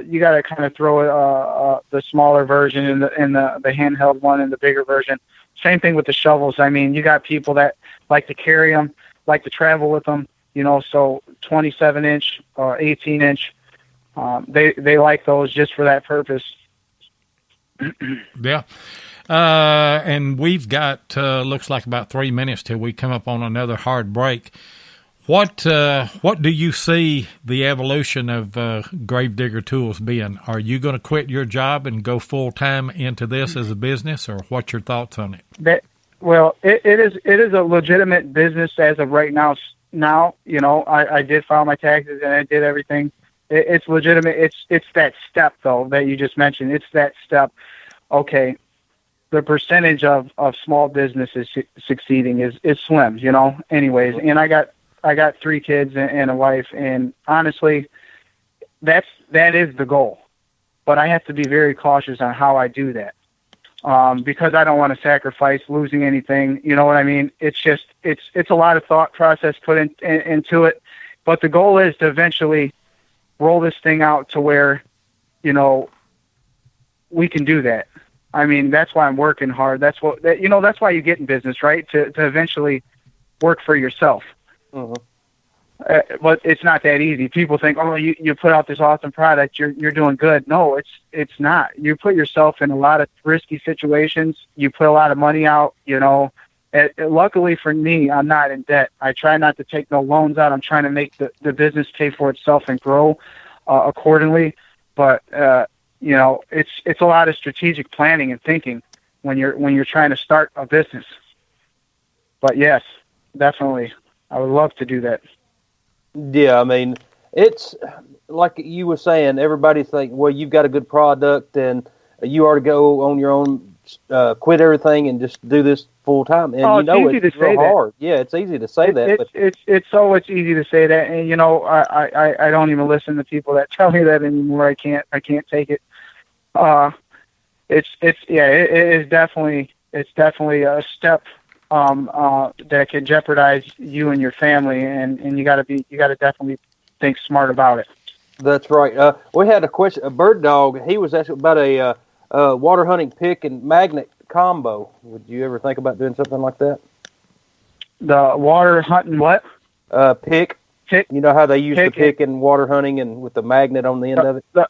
You got to kind of throw it the smaller version in the handheld one and the bigger version. Same thing with the shovels. I mean, you got people that like to carry them, like to travel with them. So 27-inch or 18-inch. They like those just for that purpose. Yeah. And we've got looks like about 3 minutes till we come up on another hard break. What do you see the evolution of Gravedigger Tools being? Are you going to quit your job and go full time into this as a business, or what's your thoughts on it? It is a legitimate business as of right now. Now, I did file my taxes and I did everything. It's legitimate. It's that step though that you just mentioned. It's that step. Okay, the percentage of small businesses succeeding is slim. Anyways, and I got 3 kids and a wife, and honestly, that is the goal. But I have to be very cautious on how I do that, because I don't want to sacrifice losing anything. You know what I mean? It's just it's a lot of thought process put into it. But the goal is to eventually roll this thing out to where, we can do that. I mean, that's why I'm working hard. That's why you get in business, right? To eventually work for yourself. Mm-hmm. But it's not that easy. People think, oh, you put out this awesome product, you're doing good. No, it's not. You put yourself in a lot of risky situations. You put a lot of money out. Luckily for me, I'm not in debt. I try not to take no loans out. I'm trying to make the business pay for itself and grow accordingly. But it's a lot of strategic planning and thinking when you're trying to start a business. But yes, definitely. I would love to do that. Yeah, I mean, it's like you were saying, everybody's thinking, well, you've got a good product and you ought to go on your own, quit everything and just do this full time. And it's real hard. Yeah, it's easy to say that. It's so much easy to say that. And, I don't even listen to people that tell me that anymore. I can't take it. It's definitely a step that can jeopardize you and your family, and you got to definitely think smart about it. That's right. We had a question. A bird dog. He was asking about a water hunting pick and magnet combo. Would you ever think about doing something like that? The water hunting what? Pick. You know how they use the pick in water hunting and with the magnet on the end of it. The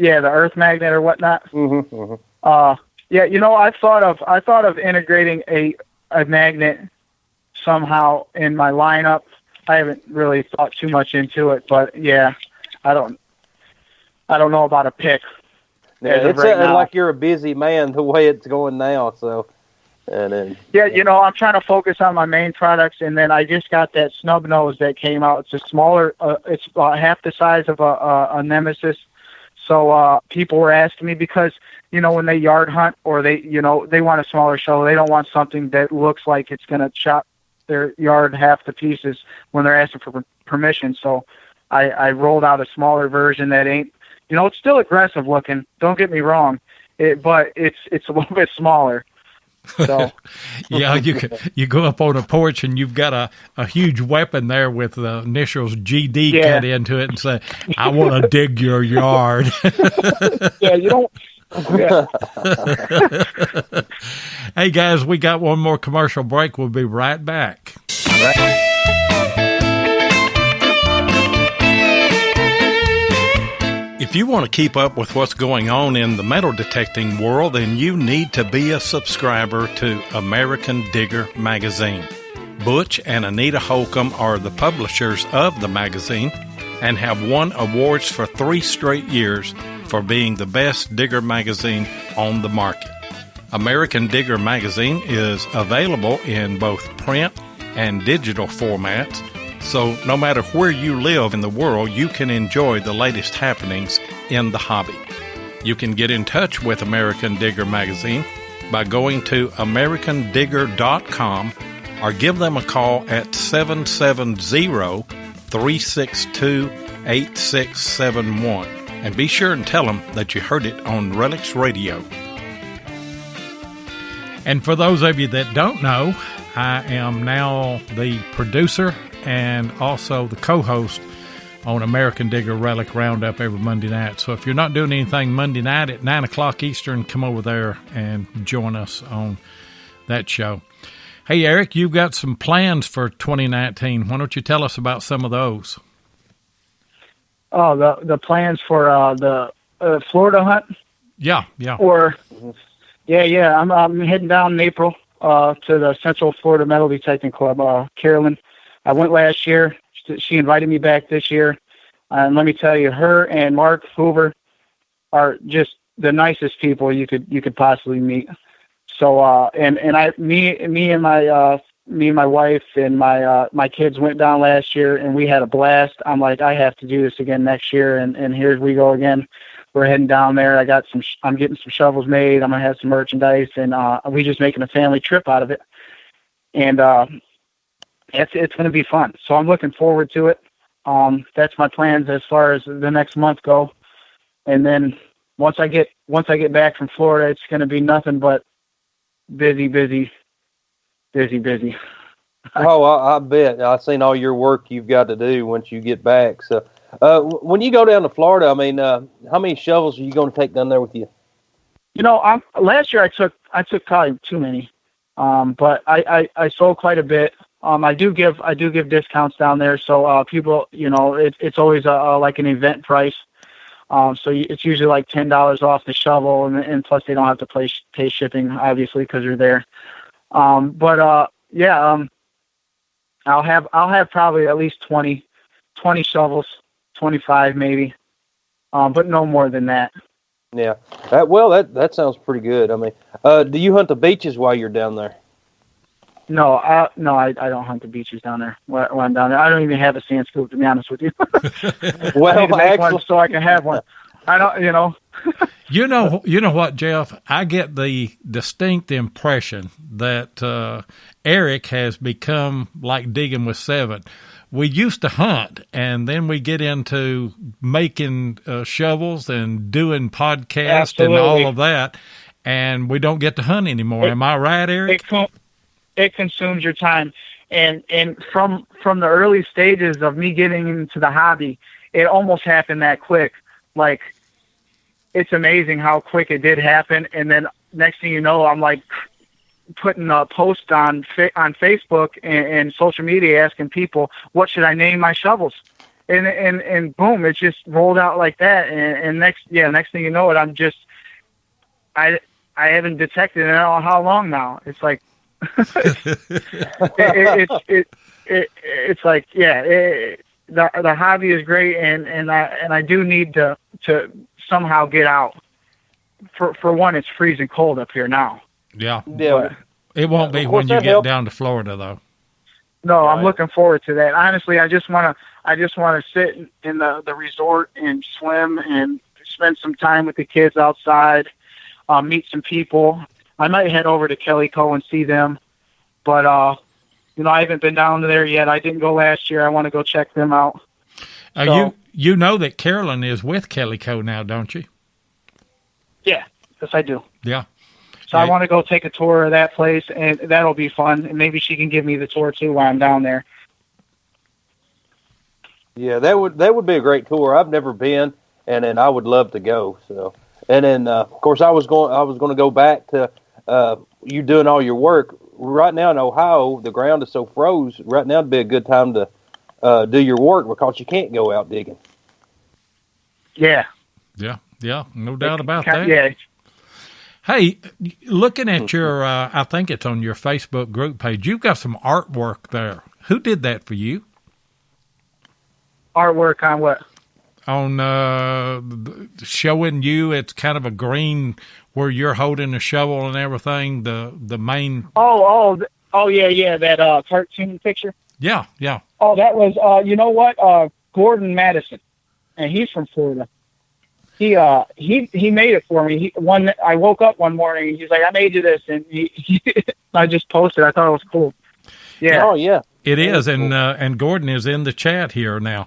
earth magnet or whatnot. Mm-hmm. Mm-hmm. I thought of integrating a magnet somehow in my lineup. I haven't really thought too much into it, but yeah, I don't know about a pick. Yeah, it's like you're a busy man the way it's going now. So And then Yeah, I'm trying to focus on my main products, and then I just got that snub nose that came out. It's a smaller, it's about half the size of a Nemesis. So people were asking me because, when they yard hunt or they want a smaller shovel. They don't want something that looks like it's going to chop their yard half to pieces when they're asking for permission. So I rolled out a smaller version that ain't, it's still aggressive looking. Don't get me wrong, but it's a little bit smaller. So yeah, you go up on a porch and you've got a huge weapon there with the initials GD cut into it and say, "I want to dig your yard." Yeah, you don't. Yeah. Hey guys, we got one more commercial break. We'll be right back. All right. If you want to keep up with what's going on in the metal detecting world, then you need to be a subscriber to American Digger magazine. Butch and Anita Holcomb are the publishers of the magazine and have won awards for 3 straight years for being the best digger magazine on the market. American Digger magazine is available in both print and digital formats, so no matter where you live in the world, you can enjoy the latest happenings in the hobby. You can get in touch with American Digger magazine by going to americandigger.com or give them a call at 770-362-8671. And be sure and tell them that you heard it on Relics Radio. And for those of you that don't know, I am now the producer and also the co-host on American Digger Relic Roundup every Monday night. So if you're not doing anything Monday night at 9 o'clock Eastern, come over there and join us on that show. Hey, Eric, you've got some plans for 2019. Why don't you tell us about some of those? Oh, the plans for the Florida hunt? Yeah. Or, yeah. I'm heading down in April to the Central Florida Metal Detecting Club. Carolyn, I went last year. She invited me back this year. And let me tell you, her and Mark Hoover are just the nicest people you could possibly meet. So, me and my wife and my kids went down last year and we had a blast. I'm like, I have to do this again next year. And here we go again. We're heading down there. I'm getting some shovels made. I'm going to have some merchandise and, we just making a family trip out of it. And, it's going to be fun. So I'm looking forward to it. That's my plans as far as the next month go. And then once I get back from Florida, it's going to be nothing but busy. Oh, I bet. I've seen all your work you've got to do once you get back. So when you go down to Florida, I mean, how many shovels are you going to take down there with you? Last year I took probably too many. But I sold quite a bit. I do give discounts down there, so people, it's always like an event price. So it's usually like $10 off the shovel, and plus they don't have to pay shipping, obviously, because you're there. I'll have probably at least 20 shovels, 25 maybe, but no more than that. Yeah. That sounds pretty good. I mean, do you hunt the beaches while you're down there? No, I don't hunt the beaches down there when I'm down there. I don't even have a sand scoop, to be honest with you. Well, I need to make one so I can have one. I don't, You know what, Jeff? I get the distinct impression that Eric has become like Digging with Seven. We used to hunt, and then we get into making shovels and doing podcasts and all of that, and we don't get to hunt anymore. Am I right, Eric? It consumes your time, and from the early stages of me getting into the hobby, it almost happened that quick. Like, it's amazing how quick it did happen, and then next thing you know, I'm like putting a post on Facebook and social media asking people, what should I name my shovels? And boom, it just rolled out like that. And next thing you know it, I haven't detected it in how long now. It's like, it's like, the hobby is great. And I do need to somehow get out. For one, it's freezing cold up here now. Yeah. Yeah. It won't be Of when course, you that get helps. down to Florida, though. No, I'm Right. looking forward to that. Honestly, I just want to sit in the resort and swim and spend some time with the kids outside, meet some people. I might head over to Kelly Co and see them, but I haven't been down there yet. I didn't go last year. I want to go check them out. You know that Carolyn is with Kelly Co now, don't you? Yeah, yes, I do. Yeah. So I want to go take a tour of that place, and that'll be fun. And maybe she can give me the tour too while I'm down there. Yeah, that would be a great tour. I've never been, and then I would love to go. So, and then of course I was going to go back to you doing all your work right now in Ohio. The ground is so froze. Right now would be a good time to do your work because you can't go out digging. Yeah. Yeah, no doubt about that. Yeah. Hey, looking at your, I think it's on your Facebook group page, you've got some artwork there. Who did that for you? Artwork on what? On showing you, it's kind of a green where you're holding a shovel and everything, the main. Oh, yeah, that cartoon picture. Yeah. Oh, that was, you know what? Gordon Madison, and he's from Florida. He made it for me. I woke up one morning and he's like, I made you this, and I just posted. I thought it was cool. Yeah. Oh yeah. It is, and Gordon is in the chat here now.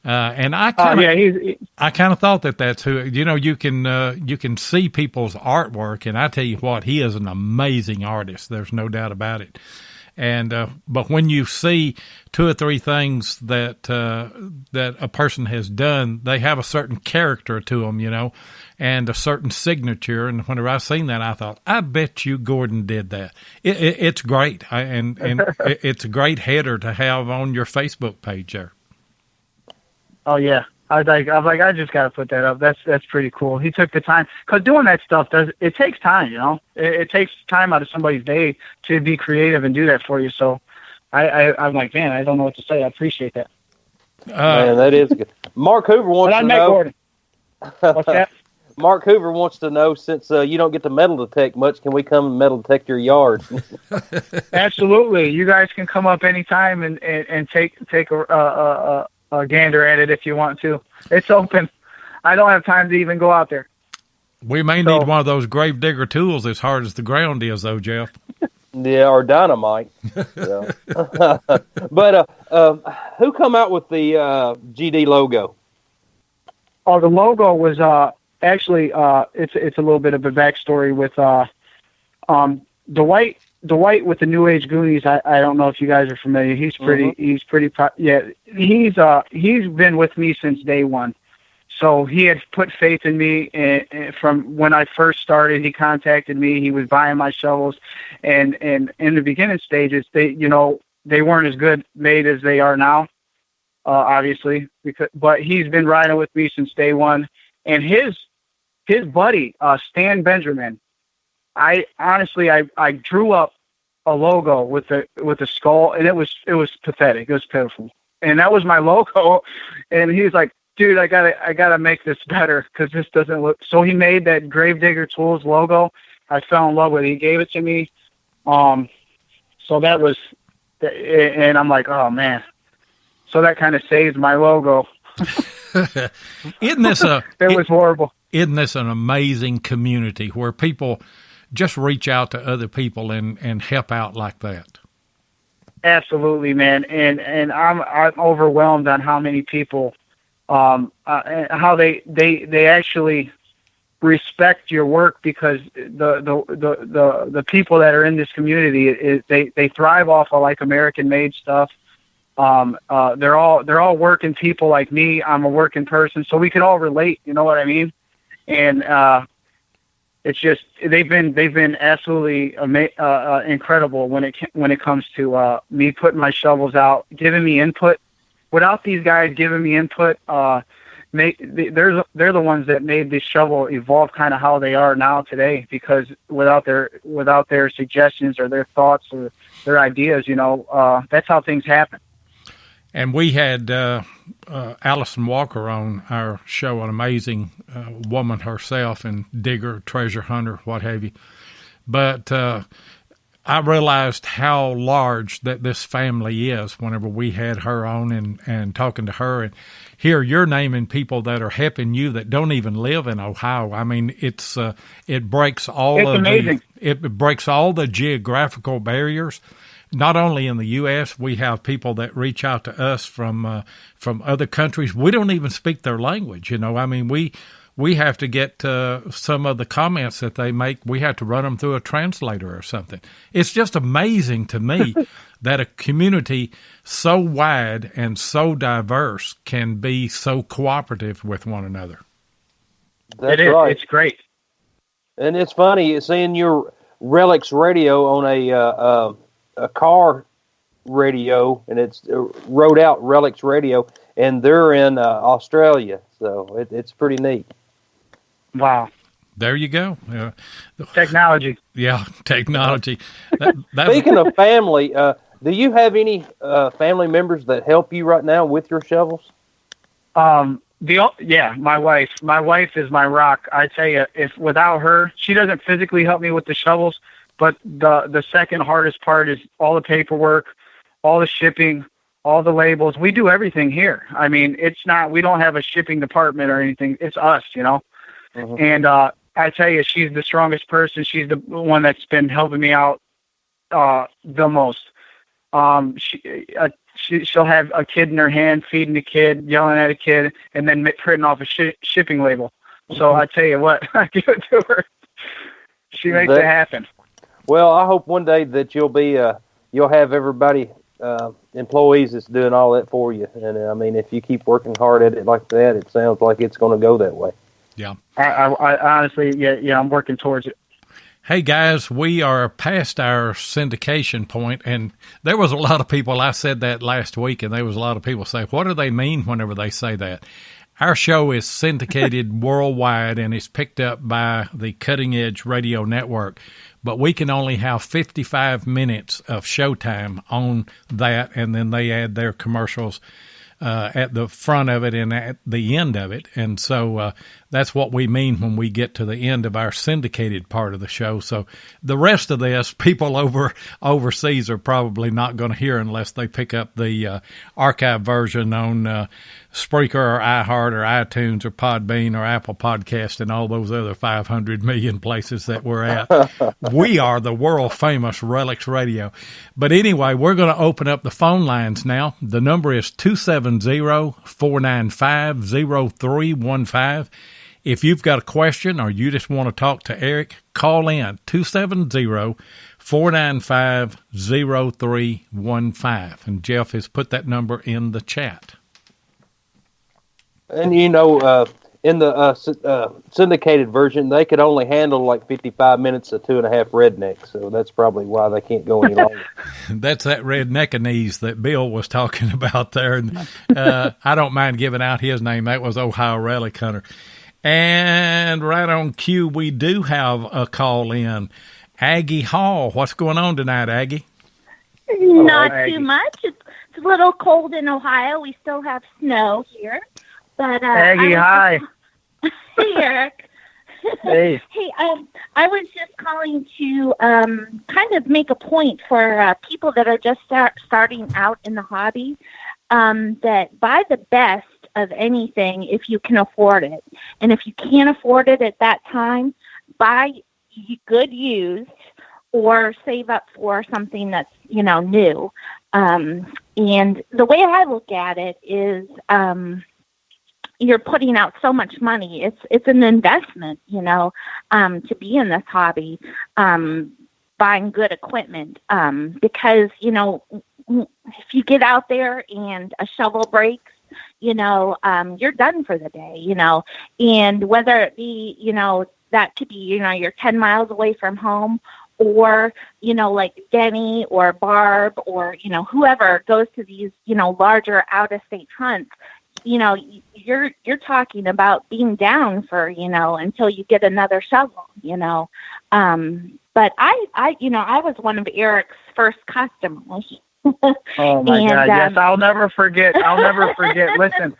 And I kind of thought that's who, you can see people's artwork, and I tell you what, he is an amazing artist. There's no doubt about it. And but when you see two or three things that a person has done, they have a certain character to them, and a certain signature. And whenever I seen that, I thought, I bet you Gordon did that. It's great, and it's a great header to have on your Facebook page there. Oh yeah, I was like, I just got to put that up. That's pretty cool. He took the time, because doing that stuff it takes time. It takes time out of somebody's day to be creative and do that for you. So I'm like, man, I don't know what to say. I appreciate that. Man, that is good. Mark Hoover wants to know. Gordon. What's that? Mark Hoover wants to know, since you don't get to metal detect much, can we come and metal detect your yard? Absolutely. You guys can come up anytime and take a gander at it if you want to. It's open. I don't have time to even go out there. We may need one of those grave digger tools as hard as the ground is, though, Jeff. Yeah, or dynamite. Yeah. But who come out with the GD logo? Oh, the logo was actually it's a little bit of a backstory with Dwight with the New Age Goonies. I don't know if you guys are familiar. He's pretty. Mm-hmm. He's pretty. He's been with me since day one. So he had put faith in me, and from when I first started, he contacted me. He was buying my shovels, and in the beginning stages, they weren't as good made as they are now, obviously. But he's been riding with me since day one, and his buddy Stan Benjamin. I honestly drew up a logo with a skull, and it was pathetic. It was pitiful, and that was my logo. And he was like, dude, I gotta make this better because this doesn't look. So he made that Gravedigger Tools logo. I fell in love with it. He gave it to me. So that was, and I'm like, oh man. So that kind of saved my logo. Isn't this it was horrible. Isn't this an amazing community where people just reach out to other people and help out like that? Absolutely, man. And I'm overwhelmed on how many people. How they actually respect your work, because the people that are in this community they thrive off of like American made stuff. They're all working people like me. I'm a working person, so we can all relate. You know what I mean? And it's just they've been absolutely incredible when it comes to me putting my shovels out, giving me input. Without these guys giving me input, they're the ones that made this shovel evolve kind of how they are now today. Because without their suggestions or their thoughts or their ideas, that's how things happen. And we had Allison Walker on our show, an amazing woman herself, and digger, treasure hunter, what have you. But I realized how large that this family is whenever we had her on and talking to her. And here you're naming people that are helping you that don't even live in Ohio. I mean, it breaks it breaks all the geographical barriers. Not only in the U.S., we have people that reach out to us from other countries. We don't even speak their language. I mean, we have to get some of the comments that they make. We have to run them through a translator or something. It's just amazing to me that a community so wide and so diverse can be so cooperative with one another. That's right. It's great. And it's funny seeing your Relics radio on a car radio, and it's wrote out Relics radio, and they're in Australia. So it's pretty neat. Wow. There you go. Technology. Yeah, technology. Speaking of family, do you have any family members that help you right now with your shovels? My wife. My wife is my rock. I tell you, if without her, she doesn't physically help me with the shovels, but the second hardest part is all the paperwork, all the shipping, all the labels. We do everything here. I mean, we don't have a shipping department or anything. It's us, Mm-hmm. And I tell you, she's the strongest person. She's the one that's been helping me out the most. She'll have a kid in her hand, feeding the kid, yelling at a kid, and then printing off a shipping label. So I tell you what, I give it to her. She makes it happen. Well, I hope one day that you'll have everybody, employees that's doing all that for you. And I mean, if you keep working hard at it like that, it sounds like it's going to go that way. Yeah. I honestly, yeah, I'm working towards it. Hey guys, we are past our syndication point, and there was a lot of people, I said that last week, and there was a lot of people say, what do they mean whenever they say that? Our show is syndicated worldwide and is picked up by the Cutting Edge Radio Network, but we can only have 55 minutes of showtime on that, and then they add their commercials at the front of it and at the end of it. And so that's what we mean when we get to the end of our syndicated part of the show. So the rest of this, people overseas are probably not going to hear unless they pick up the archive version on Spreaker or iHeart or iTunes or Podbean or Apple Podcast and all those other 500 million places that we're at. We are the world famous Relics Radio. But anyway, we're going to open up the phone lines now. The number is 270-495-0315. If you've got a question or you just want to talk to Eric, call in 270-495-0315. And Jeff has put that number in the chat. And, in the syndicated version, they could only handle like 55 minutes of 2.5 rednecks. So that's probably why they can't go any longer. That's that redneckanese that Bill was talking about there. And I don't mind giving out his name. That was Ohio Relic Hunter. And right on cue, we do have a call in. Aggie Hall. What's going on tonight, Aggie? Not too much. It's a little cold in Ohio. We still have snow here. But Aggie, hi. Hey, Eric. Hey. Hey, I was just calling to kind of make a point for people that are just starting out in the hobby, that buy the best of anything if you can afford it. And if you can't afford it at that time, buy good used or save up for something that's, new. And the way I look at it is you're putting out so much money. It's an investment, to be in this hobby, buying good equipment, because, if you get out there and a shovel breaks, you're done for the day, and whether it be, that could be, you're 10 miles away from home, or, like Denny or Barb or, whoever goes to these, larger out-of-state hunts, you're talking about being down for, until you get another shovel, but I was one of Eric's first customers. Oh my God! Yes, I'll never forget. Listen,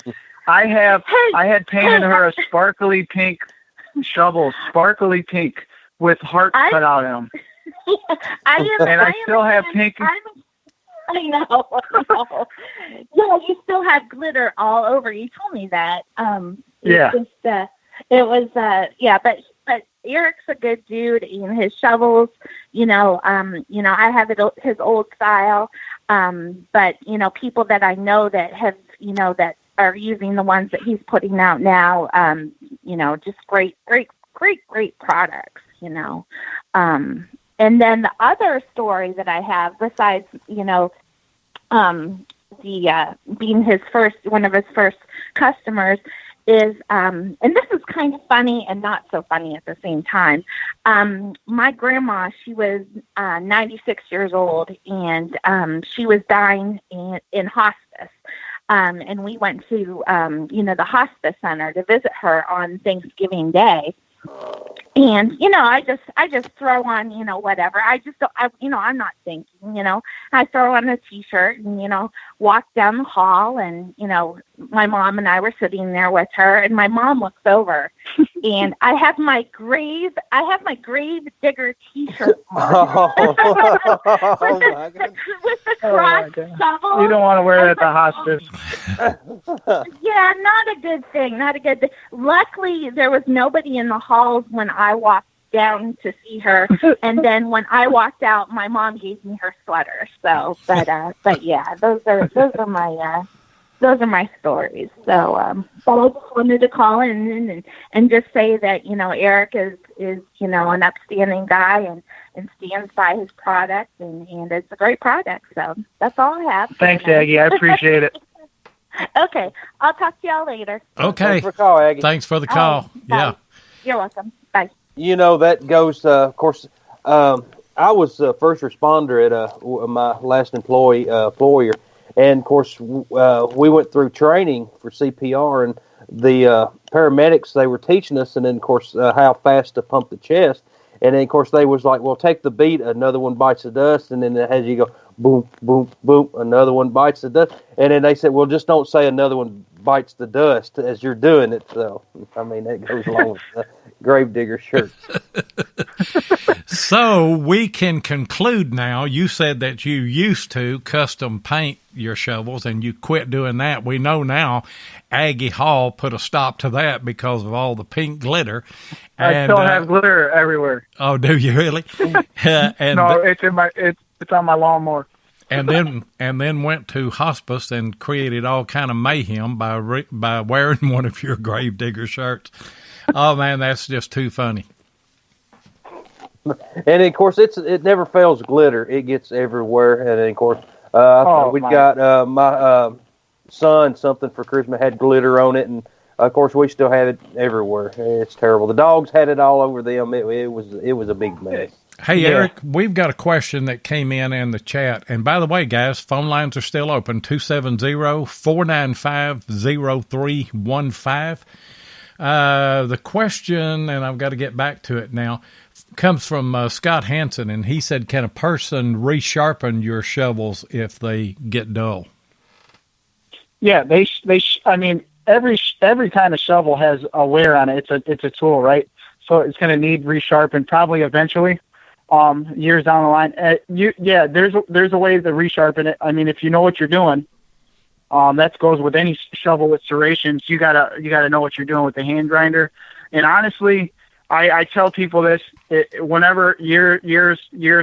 I had painted her a sparkly pink shovel, sparkly pink with hearts cut out in them. I still have pink. I know. Yeah, you still have glitter all over. You told me that. Yeah. But Eric's a good dude, and his shovels, I have his old style. But people that I know that have, that are using the ones that he's putting out now, just great products, And then the other story that I have, besides, being one of his first customers, is, and this is kind of funny and not so funny at the same time. My grandma, she was 96 years old, and she was dying in hospice. And we went to, the hospice center to visit her on Thanksgiving Day. And, I just throw on, whatever. I'm not thinking, I throw on a T-shirt and, walk down the hall, and, my mom and I were sitting there with her, and my mom looks over and I have my grave digger T-shirt on. with the cross shovel. You don't want to wear it at the hospice. Yeah, not a good thing. Luckily, there was nobody in the halls when I walked down to see her, and then when I walked out, my mom gave me her sweater. So, but yeah, those are my stories. So, but I just wanted to call in and just say that Eric is an upstanding guy and stands by his product, and it's a great product. So that's all I have. Thanks, Aggie. I appreciate it. Okay, I'll talk to y'all later. Okay. Thanks for the call, Aggie. Thanks for the call. Yeah. You're welcome. Bye. That goes, of course, I was a first responder at my last employer. And, of course, we went through training for CPR, and the paramedics, they were teaching us, and then, of course, how fast to pump the chest. And then, of course, they was like, well, take the beat, another one bites the dust, and then as you go, boom, boom, boom, another one bites the dust. And then they said, well, just don't say another one bites the dust as you're doing it. So, that goes along with the gravedigger shirt. So we can conclude now. You said that you used to custom paint your shovels and you quit doing that. We know now Aggie Hall put a stop to that because of all the pink glitter. I still have glitter everywhere. Oh, do you really? No, it's on my lawnmower. And then went to hospice and created all kind of mayhem by wearing one of your gravedigger shirts. Oh man, that's just too funny. And of course, it never fails glitter. It gets everywhere. And then, of course, got my son something for Christmas had glitter on it, and of course we still have it everywhere. It's terrible. The dogs had it all over them. It was a big mess. Hey, Eric, we've got a question that came in the chat. And by the way, guys, phone lines are still open, 270-495-0315. The question, and I've got to get back to it now, comes from Scott Hansen, and he said, can a person resharpen your shovels if they get dull? Yeah, every kind of shovel has a wear on it. It's a tool, right? So it's going to need resharpened probably eventually. Years down the line, there's a way to resharpen it. If you know what you're doing, that goes with any shovel with serrations. You gotta know what you're doing with the hand grinder. And honestly, I tell people this whenever years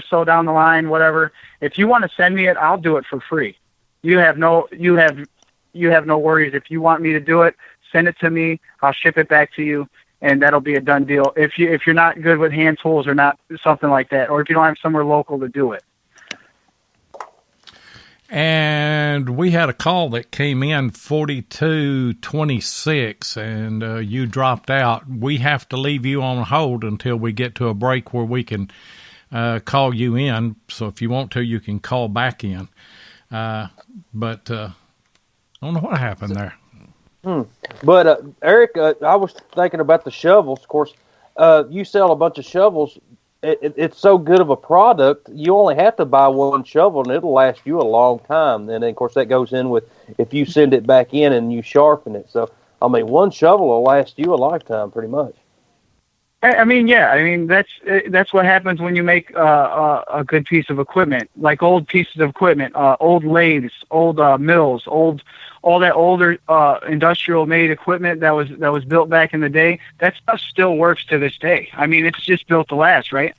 so down the line, whatever. If you want to send me it, I'll do it for free. You have no worries. If you want me to do it, send it to me. I'll ship it back to you. And that'll be a done deal. If you're not good with hand tools or not something like that, or if you don't have somewhere local to do it. And we had a call that came in 4226, and you dropped out. We have to leave you on hold until we get to a break where we can call you in. So if you want to, you can call back in. But I don't know what happened there. But Eric, I was thinking about the shovels. Of course, you sell a bunch of shovels. It's so good of a product. You only have to buy one shovel, and it'll last you a long time. And then, of course, that goes in with if you send it back in and you sharpen it. So, one shovel will last you a lifetime, pretty much. I mean, yeah. I mean, that's what happens when you make a good piece of equipment, like old pieces of equipment, old lathes, old mills, all that older industrial made equipment that was built back in the day. That stuff still works to this day. I mean, it's just built to last, right?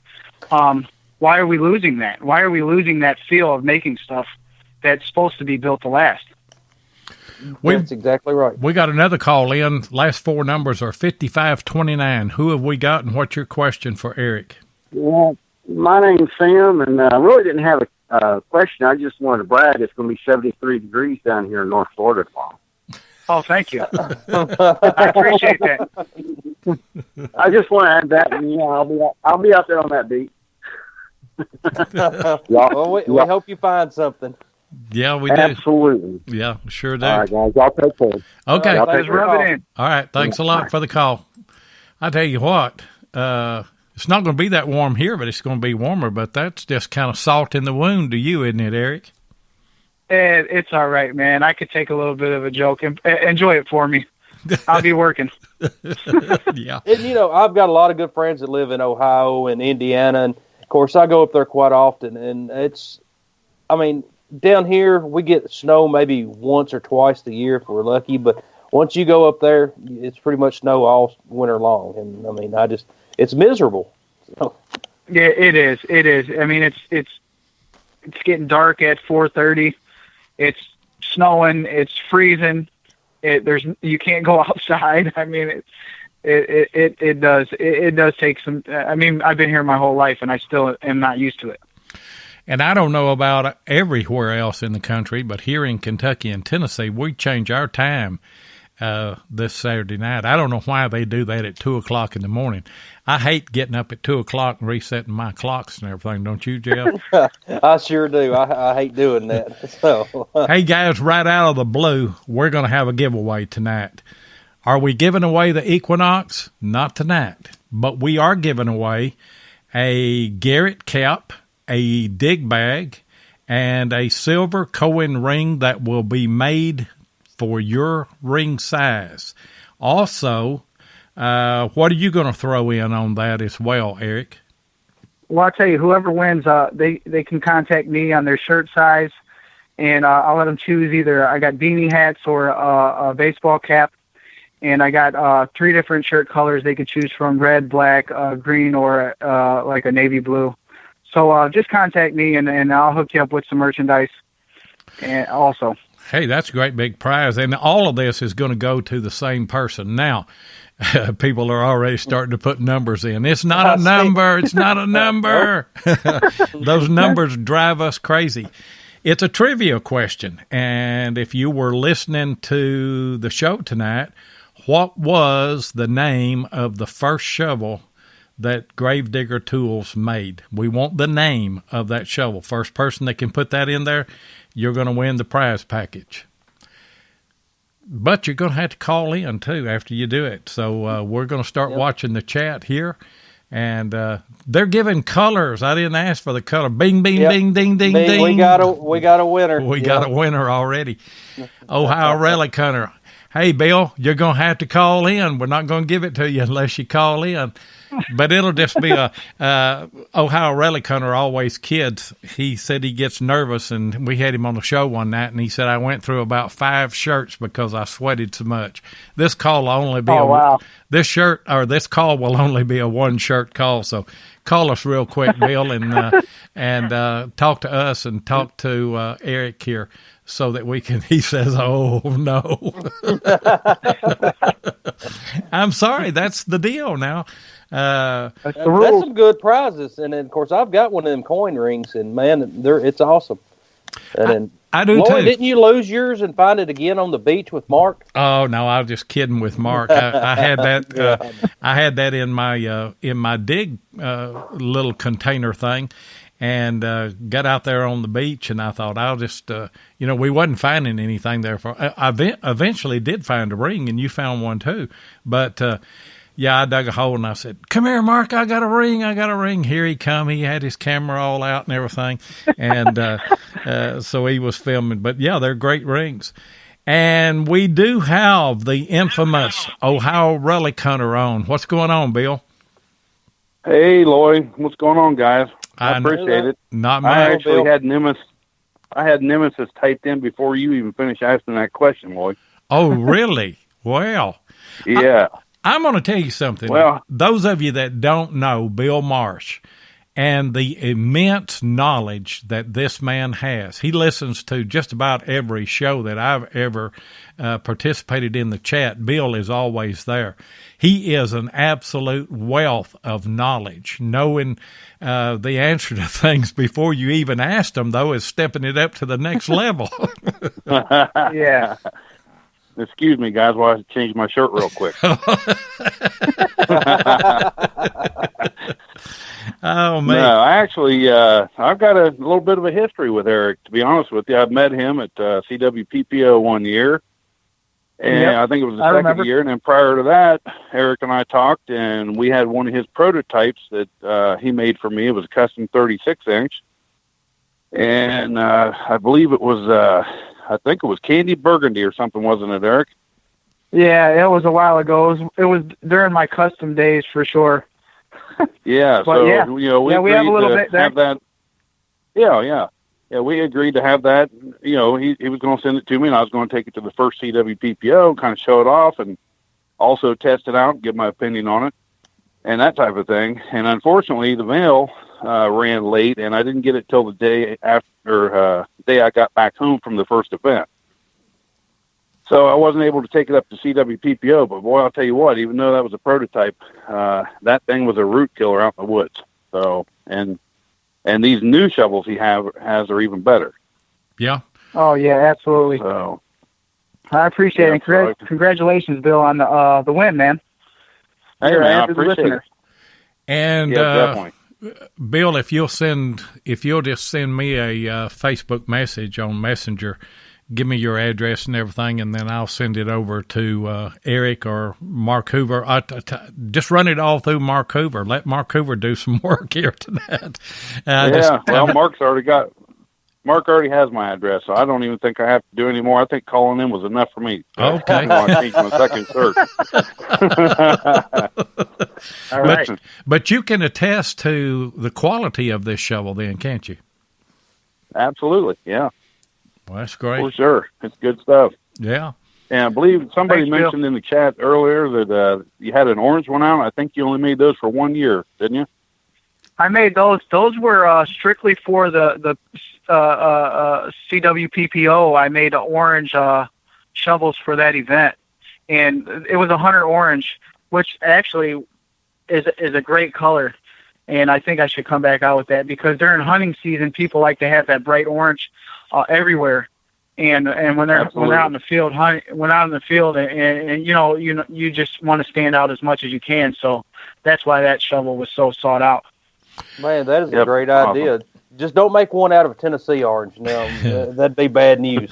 Why are we losing that? Why are we losing that feel of making stuff that's supposed to be built to last? That's exactly right. We got another call in. Last four numbers are 5529. Who have we got, and what's your question for Eric? Well, my name's Sam, and I really didn't have a question. I just wanted to brag. It's going to be 73 degrees down here in North Florida tomorrow. Oh, thank you. I appreciate that. I just want to add that, and I'll be out there on that beach. Well, we hope you find something. Yeah, we do. Absolutely. Yeah, sure do. All right, guys. Y'all take care. Okay. Let's rub it in. All right. Thanks a lot for the call. I tell you what, it's not going to be that warm here, but it's going to be warmer. But that's just kind of salt in the wound to you, isn't it, Eric? It's all right, man. I could take a little bit of a joke and enjoy it for me. I'll be working. Yeah. And, I've got a lot of good friends that live in Ohio and Indiana. And, of course, I go up there quite often. And down here, we get snow maybe once or twice a year if we're lucky. But once you go up there, it's pretty much snow all winter long. And, it's miserable. So. Yeah, it is. It is. I mean, it's getting dark at 4:30. It's snowing. It's freezing. You can't go outside. I mean, it does take some. I mean, I've been here my whole life, and I still am not used to it. And I don't know about everywhere else in the country, but here in Kentucky and Tennessee, we change our time this Saturday night. I don't know why they do that at 2 o'clock in the morning. I hate getting up at 2 o'clock and resetting my clocks and everything. Don't you, Jeff? I sure do. I hate doing that. So. Hey, guys, right out of the blue, we're going to have a giveaway tonight. Are we giving away the Equinox? Not tonight. But we are giving away a Garrett cap, a dig bag, and a silver Cohen ring that will be made for your ring size. Also, what are you going to throw in on that as well, Eric? Well, I'll tell you, whoever wins, they can contact me on their shirt size, and I'll let them choose either. I got beanie hats or a baseball cap, and I got 3 different shirt colors they could choose from: red, black, green, or like a navy blue. So just contact me, and I'll hook you up with some merchandise. And also, hey, that's a great big prize, and all of this is going to go to the same person. Now, people are already starting to put numbers in. It's not a number. It's not a number. Those numbers drive us crazy. It's a trivia question, and if you were listening to the show tonight, what was the name of the first shovel that Gravedigger Tools made? We want the name of that shovel. First person that can put that in there, you're going to win the prize package. But you're going to have to call in, too, after you do it. So we're going to start watching the chat here. And they're giving colors. I didn't ask for the color. Bing, bing, ding, ding, ding, ding. We got a winner. We got a winner already. Ohio Relic Hunter. Hey, Bill, you're going to have to call in. We're not going to give it to you unless you call in. But it'll just be Ohio Relic Hunter, always kids. He said he gets nervous, and we had him on the show one night, and he said, I went through about 5 shirts because I sweated so much. This call will only be this call will only be a 1-shirt call. So call us real quick, Bill, and talk to us and talk to Eric here, so that we can, he says, oh, no. I'm sorry, that's the deal now. That's some good prizes. And then, of course, I've got one of them coin rings, and, man, it's awesome. And I do, Lloyd, too. Didn't you lose yours and find it again on the beach with Mark? Oh, no, I was just kidding with Mark. I had that I had that in my dig little container thing. And got out there on the beach, and I thought I'll just, we wasn't finding anything there. I eventually did find a ring, and you found one too. But, I dug a hole, and I said, come here, Mark, I got a ring. Here he come. He had his camera all out and everything. And so he was filming. But, they're great rings. And we do have the infamous Ohio Relic Hunter on. What's going on, Bill? Hey, Lloyd. What's going on, guys? I know appreciate it. Not I much. actually had Nemesis typed in before you even finished asking that question, Lloyd. Oh, really? Well, Yeah. I'm going to tell you something. Well, those of you that don't know Bill Marsh and the immense knowledge that this man has, he listens to just about every show that I've ever participated in the chat. Bill is always there. He is an absolute wealth of knowledge. Knowing the answer to things before you even asked them, though, is stepping it up to the next level. Yeah. Excuse me, guys, while I change my shirt real quick. Oh, man. No, actually, I've got a little bit of a history with Eric, to be honest with you. I've met him at CWPPO one year, and I think it was the second year. And then prior to that, Eric and I talked, and we had one of his prototypes that he made for me. It was a custom 36-inch, and I believe it was, I think it was Candy Burgundy or something, wasn't it, Eric? Yeah, it was a while ago. It was during my custom days for sure. Yeah, but so yeah. we agreed we have a little to bit there. have that. Yeah. We agreed to have that. He was going to send it to me, and I was going to take it to the first CWPPO, kind of show it off, and also test it out, give my opinion on it, and that type of thing. And unfortunately, the mail ran late, and I didn't get it till the day after day I got back home from the first event. So I wasn't able to take it up to CWPPO, but boy, I'll tell you what, even though that was a prototype, that thing was a root killer out in the woods. So, and these new shovels he has are even better. Yeah. Oh yeah, absolutely. So I appreciate it. Congratulations, Bill, on the win, man. Hey, You're man, I an avid appreciate listener. it. And definitely. Bill, if you'll just send me a Facebook message on Messenger, give me your address and everything, and then I'll send it over to Eric or Mark Hoover. Just run it all through Mark Hoover. Let Mark Hoover do some work here tonight. Well, Mark already has my address, so I don't even think I have to do any more. I think calling in was enough for me. Okay. I want to change my second shirt. All right. But you can attest to the quality of this shovel then, can't you? Absolutely, yeah. Well, that's great. For sure. It's good stuff. Yeah. And I believe somebody Thanks, mentioned in the chat earlier that you had an orange one out. I think you only made those for 1 year, didn't you? I made those. Those were strictly for the CWPPO. I made orange shovels for that event, and it was 100 orange, which actually is a great color. And I think I should come back out with that because during hunting season, people like to have that bright orange everywhere. And when they're out in the field and you just want to stand out as much as you can. So that's why that shovel was so sought out. Man, that is a great idea. Just don't make one out of a Tennessee orange. Now that'd be bad news.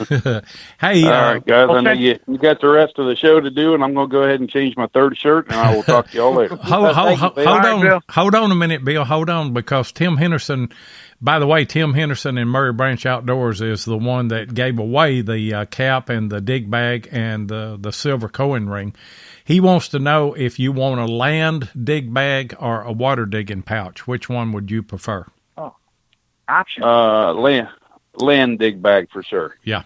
Hey, all right, guys. I know you got the rest of the show to do, and I'm going to go ahead and change my third shirt, and I will talk to y'all later. Hold on a minute, Bill. Hold on, because Tim Henderson. By the way, Tim Henderson in Murray Branch Outdoors is the one that gave away the cap and the dig bag and the silver coin ring. He wants to know if you want a land dig bag or a water digging pouch. Which one would you prefer? Option. Land dig bag for sure. Yeah.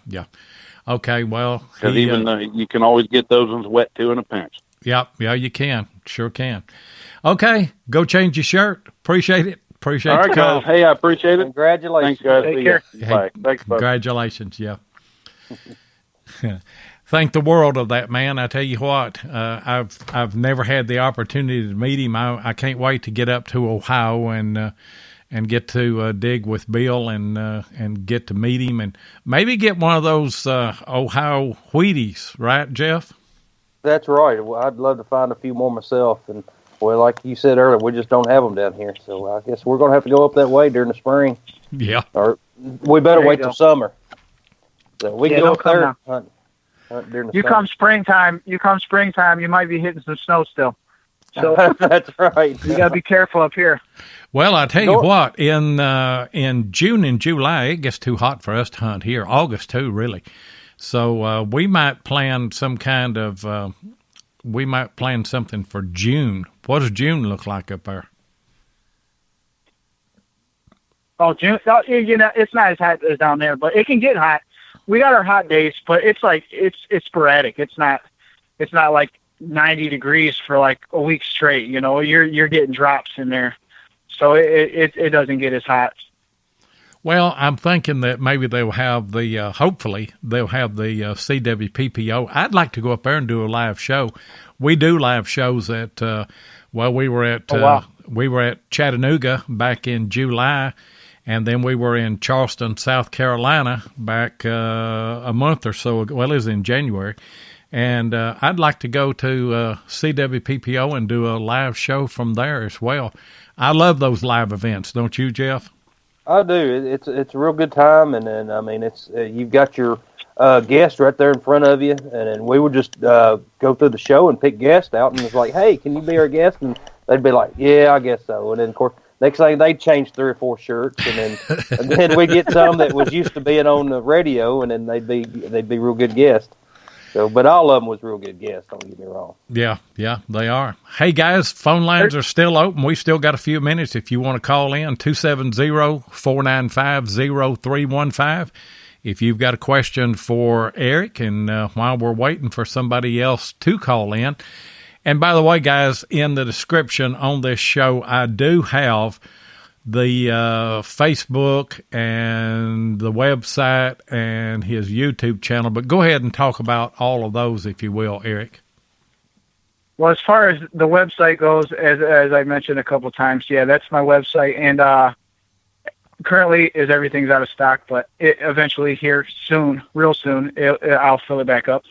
Okay, well. Because even though you can always get those ones wet too in a pinch. Yeah, you can. Sure can. Okay, go change your shirt. Appreciate it. Appreciate all right, the call. guys. Hey, I appreciate it. Congratulations. Thanks, guys. Take care. Bye. Thanks, bud. Congratulations, yeah. Think the world of that man. I tell you what, I've never had the opportunity to meet him. I can't wait to get up to Ohio and get to dig with Bill and get to meet him and maybe get one of those Ohio Wheaties, right, Jeff? That's right. Well, I'd love to find a few more myself. And, well, like you said earlier, we just don't have them down here. So I guess we're going to have to go up that way during the spring. Yeah. Or we better wait till summer. So we can go up there hunt during the summer. Come springtime, you might be hitting some snow still. So that's right. You got to be careful up here. Well, I tell you what, in June and July, it gets too hot for us to hunt here. August too, really. So we might plan some kind of. We might plan something for June. What does June look like up there? Oh, June. Oh, it's not as hot as down there, but it can get hot. We got our hot days, but it's sporadic. It's not like 90 degrees for like a week straight. You're getting drops in there, so it doesn't get as hot. Well, I'm thinking that maybe they'll have hopefully they'll have the CWPPO. I'd like to go up there and do a live show. We do live shows at, we were at Chattanooga back in July, and then we were in Charleston, South Carolina back a month or so ago. Well, it was in January. And I'd like to go to CWPPO and do a live show from there as well. I love those live events, don't you, Jeff? I do. It's a real good time, and then I mean, it's you've got your guest right there in front of you, and then we would just go through the show and pick guests out, and it's like, hey, can you be our guest? And they'd be like, yeah, I guess so. And then of course, next thing they'd change 3 or 4 shirts, and then we get some that was used to being on the radio, and then they'd be real good guests. So, but all of them was real good guests, don't get me wrong. Yeah, they are. Hey, guys, phone lines are still open. We still got a few minutes if you want to call in, 270-495-0315. If you've got a question for Eric, and while we're waiting for somebody else to call in. And by the way, guys, in the description on this show, I do have the Facebook and the website and his YouTube channel. But go ahead and talk about all of those, if you will, Eric. Well, as far as the website goes, as I mentioned a couple times, yeah, that's my website. And currently, everything's out of stock, but eventually here soon, real soon, I'll fill it back up.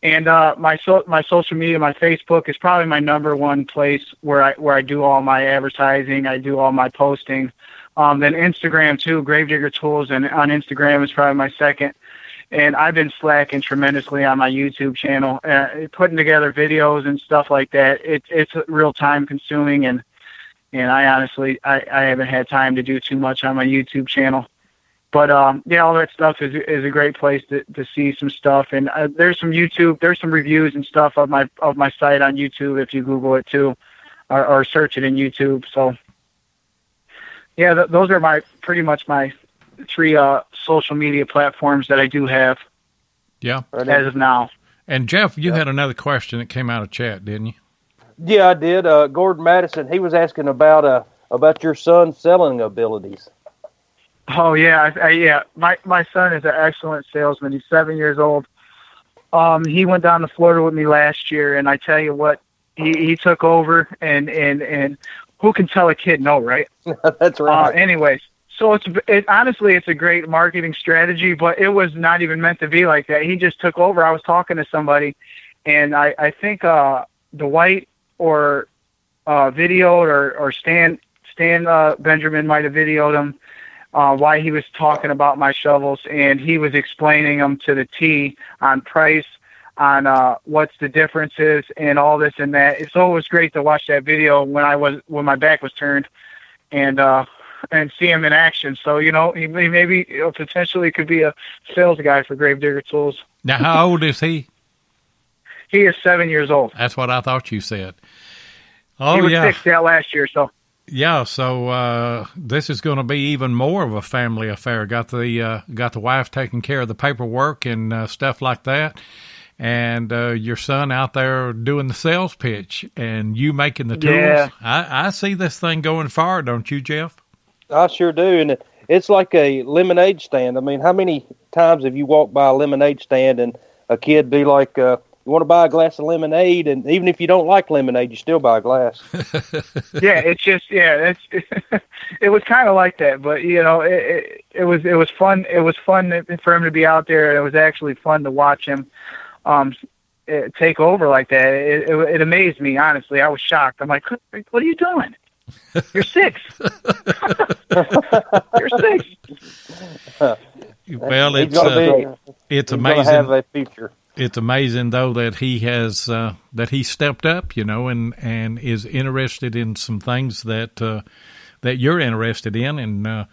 And my social media, my Facebook is probably my number one place where I do all my advertising. I do all my posting. Then Instagram too, Gravedigger Tools, and on Instagram is probably my second. And I've been slacking tremendously on my YouTube channel, putting together videos and stuff like that. It's real time consuming, and I honestly I haven't had time to do too much on my YouTube channel. But yeah, all that stuff is a great place to see some stuff, and there's some reviews and stuff of my site on YouTube if you Google it too, or search it in YouTube. So yeah, those are pretty much my 3 social media platforms that I do have. Yeah, as of now. And Jeff, you had another question that came out of chat, didn't you? Yeah, I did. Gordon Madison, he was asking about your son's selling abilities. Oh yeah, yeah. My son is an excellent salesman. He's 7 years old. He went down to Florida with me last year, and I tell you what, he took over, and who can tell a kid no, right? That's right. Anyways, so honestly, it's a great marketing strategy, but it was not even meant to be like that. He just took over. I was talking to somebody, and I think Dwight or videoed or Stan Benjamin might have videoed him. Why he was talking about my shovels, and he was explaining them to the T on price, on what's the differences, and all this and that. So it was great to watch that video when my back was turned, and see him in action. So he maybe potentially could be a sales guy for Gravedigger Tools. Now, how old is he? He is 7 years old. That's what I thought you said. Oh, he was yeah. 6 last year, so. Yeah, so this is going to be even more of a family affair. Got the wife taking care of the paperwork and stuff like that, and your son out there doing the sales pitch, and you making the tools. Yeah. I see this thing going far, don't you, Jeff? I sure do, and it's like a lemonade stand. I mean, how many times have you walked by a lemonade stand and a kid be like, you want to buy a glass of lemonade, and even if you don't like lemonade, you still buy a glass. Yeah, it's just it was kind of like that, but it was fun. It was fun for him to be out there. It was actually fun to watch him take over like that. It amazed me, honestly. I was shocked. I'm like, what are you doing? You're 6. You're 6. Well, it's amazing. Have a future. It's amazing, though, that he has he stepped up, and is interested in some things that you're interested in, and I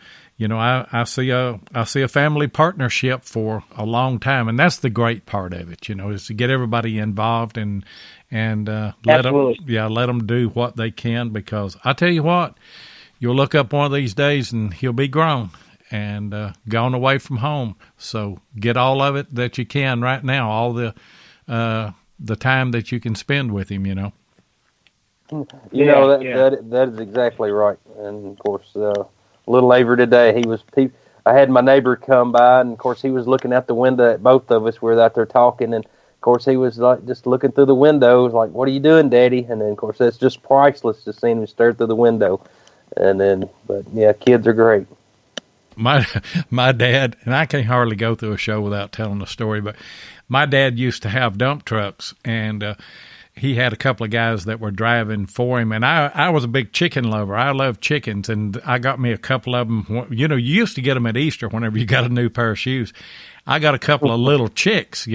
see a family partnership for a long time, and that's the great part of it, is to get everybody involved and let them do what they can, because I tell you what, you'll look up one of these days and he'll be grown and gone away from home. So get all of it that you can right now, all the time that you can spend with him, That is exactly right. And of course, a little later today, I had my neighbor come by, and of course, he was looking out the window at both of us. We were out there talking, and of course, he was like just looking through the window, like, "What are you doing, Daddy?" And then, of course, that's just priceless to see him stare through the window. And then, but yeah, kids are great. My dad, and I can't hardly go through a show without telling a story, but my dad used to have dump trucks, and he had a couple of guys that were driving for him, and I was a big chicken lover. I love chickens, and I got me a couple of them. You used to get them at Easter whenever you got a new pair of shoes. I got a couple of little chicks,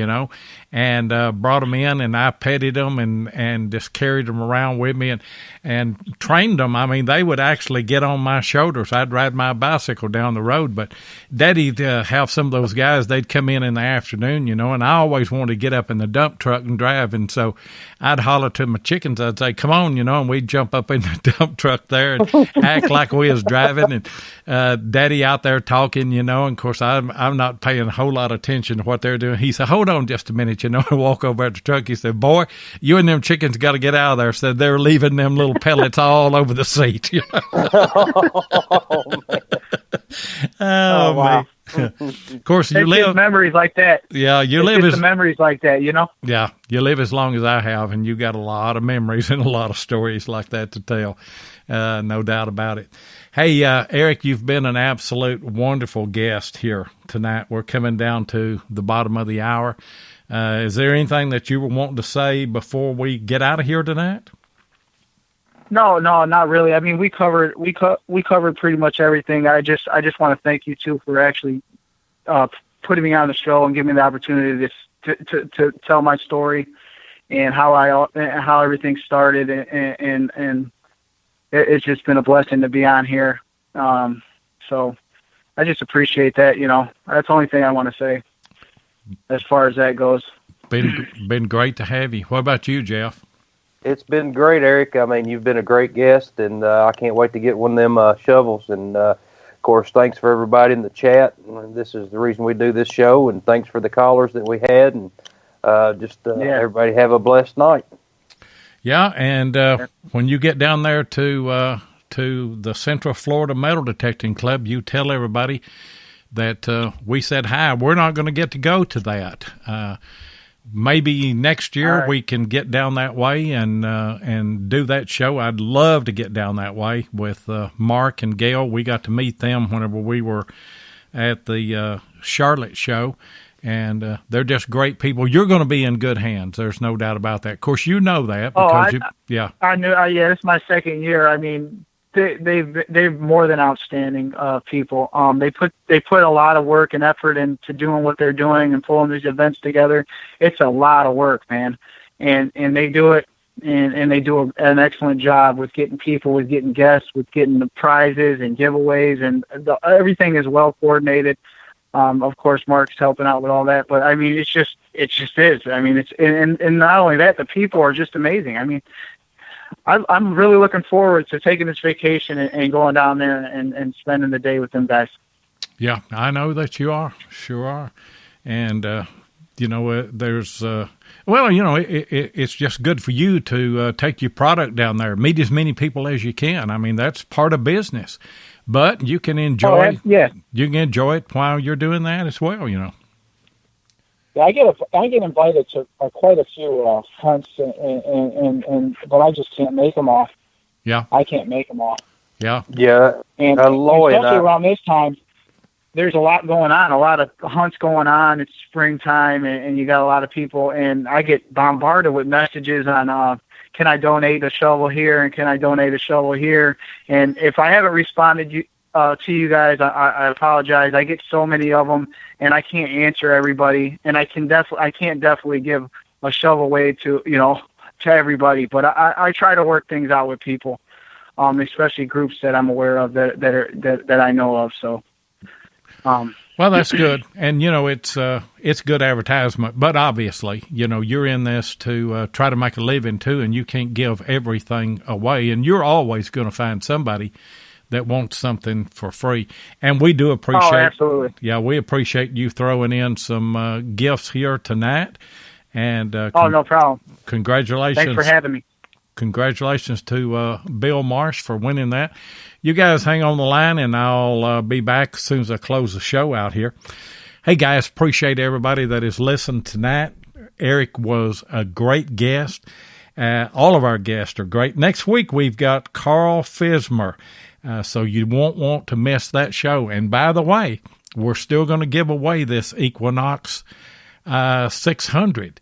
and brought them in, and I petted them and just carried them around with me and trained them. I mean, they would actually get on my shoulders. I'd ride my bicycle down the road, but Daddy'd have some of those guys, they'd come in the afternoon, and I always wanted to get up in the dump truck and drive, and so I'd holler to my chickens. I'd say, "Come on," and we'd jump up in the dump truck there and act like we was driving, and Daddy out there talking, and of course I'm not paying a whole lot of attention to what they're doing. He said, "Hold on just a minute," and walk over at the truck. He said, "Boy, you and them chickens got to get out of there." Said they're leaving them little pellets all over the seat. Oh, wow. Of course, you it's live just memories like that. Yeah, it's just the memories like that, Yeah, you live as long as I have, and you got a lot of memories and a lot of stories like that to tell. No doubt about it. Hey, Eric, you've been an absolute wonderful guest here tonight. We're coming down to the bottom of the hour. Is there anything that you were wanting to say before we get out of here tonight? No, not really. I mean, we covered pretty much everything. I just want to thank you too for actually putting me on the show and giving me the opportunity to tell my story and how everything started, and it's just been a blessing to be on here. So I just appreciate that. That's the only thing I want to say as far as that goes. Been great to have you. What about you, Jeff? It's been great, Eric. I mean, you've been a great guest, and I can't wait to get one of them shovels. And, of course, thanks for everybody in the chat. This is the reason we do this show, and thanks for the callers that we had. And everybody have a blessed night. Yeah, and when you get down there to the Central Florida Metal Detecting Club, you tell everybody that we said hi. We're not going to get to go to that. Maybe next year we can get down that way and do that show. I'd love to get down that way with Mark and Gail. We got to meet them whenever we were at the Charlotte show, and they're just great people. You're going to be in good hands. There's no doubt about that. Of course, you know that because I knew. Yeah, it's my second year. I mean, they're more than outstanding people. They put a lot of work and effort into doing what they're doing and pulling these events together. It's a lot of work, man, and they do it, and they do an excellent job with getting people, with getting guests, with getting the prizes and giveaways, and everything is well coordinated. Of course, Mark's helping out with all that, but I mean, it just is. I mean, it's and not only that, the people are just amazing. I mean, I'm really looking forward to taking this vacation and going down there and spending the day with them guys. Yeah, I know that you are. Sure are. And, there's, it's just good for you to take your product down there, meet as many people as you can. I mean, that's part of business. But you can enjoy you can enjoy it while you're doing that as well, Yeah, I get invited to quite a few hunts, but I just can't make them all. Yeah, I can't make them all. Yeah, and especially around this time, there's a lot going on, a lot of hunts going on. It's springtime, and you got a lot of people, and I get bombarded with messages on, can I donate a shovel here, and can I donate a shovel here? And if I haven't responded to you guys, I apologize. I get so many of them, and I can't answer everybody, and I can't definitely give a shovel away to everybody. But I try to work things out with people, especially groups that I'm aware of that I know of. So, well, that's good, and it's good advertisement. But obviously, you're in this to try to make a living too, and you can't give everything away, and you're always going to find somebody that wants something for free. And we do appreciate, absolutely. Yeah, we appreciate you throwing in some gifts here tonight. And no problem. Congratulations. Thanks for having me. Congratulations to Bill Marsh for winning that. You guys hang on the line, and I'll be back as soon as I close the show out here. Hey, guys, appreciate everybody that has listened tonight. Eric was a great guest. All of our guests are great. Next week, we've got Carl Fismer, so you won't want to miss that show. And by the way, we're still going to give away this Equinox 600.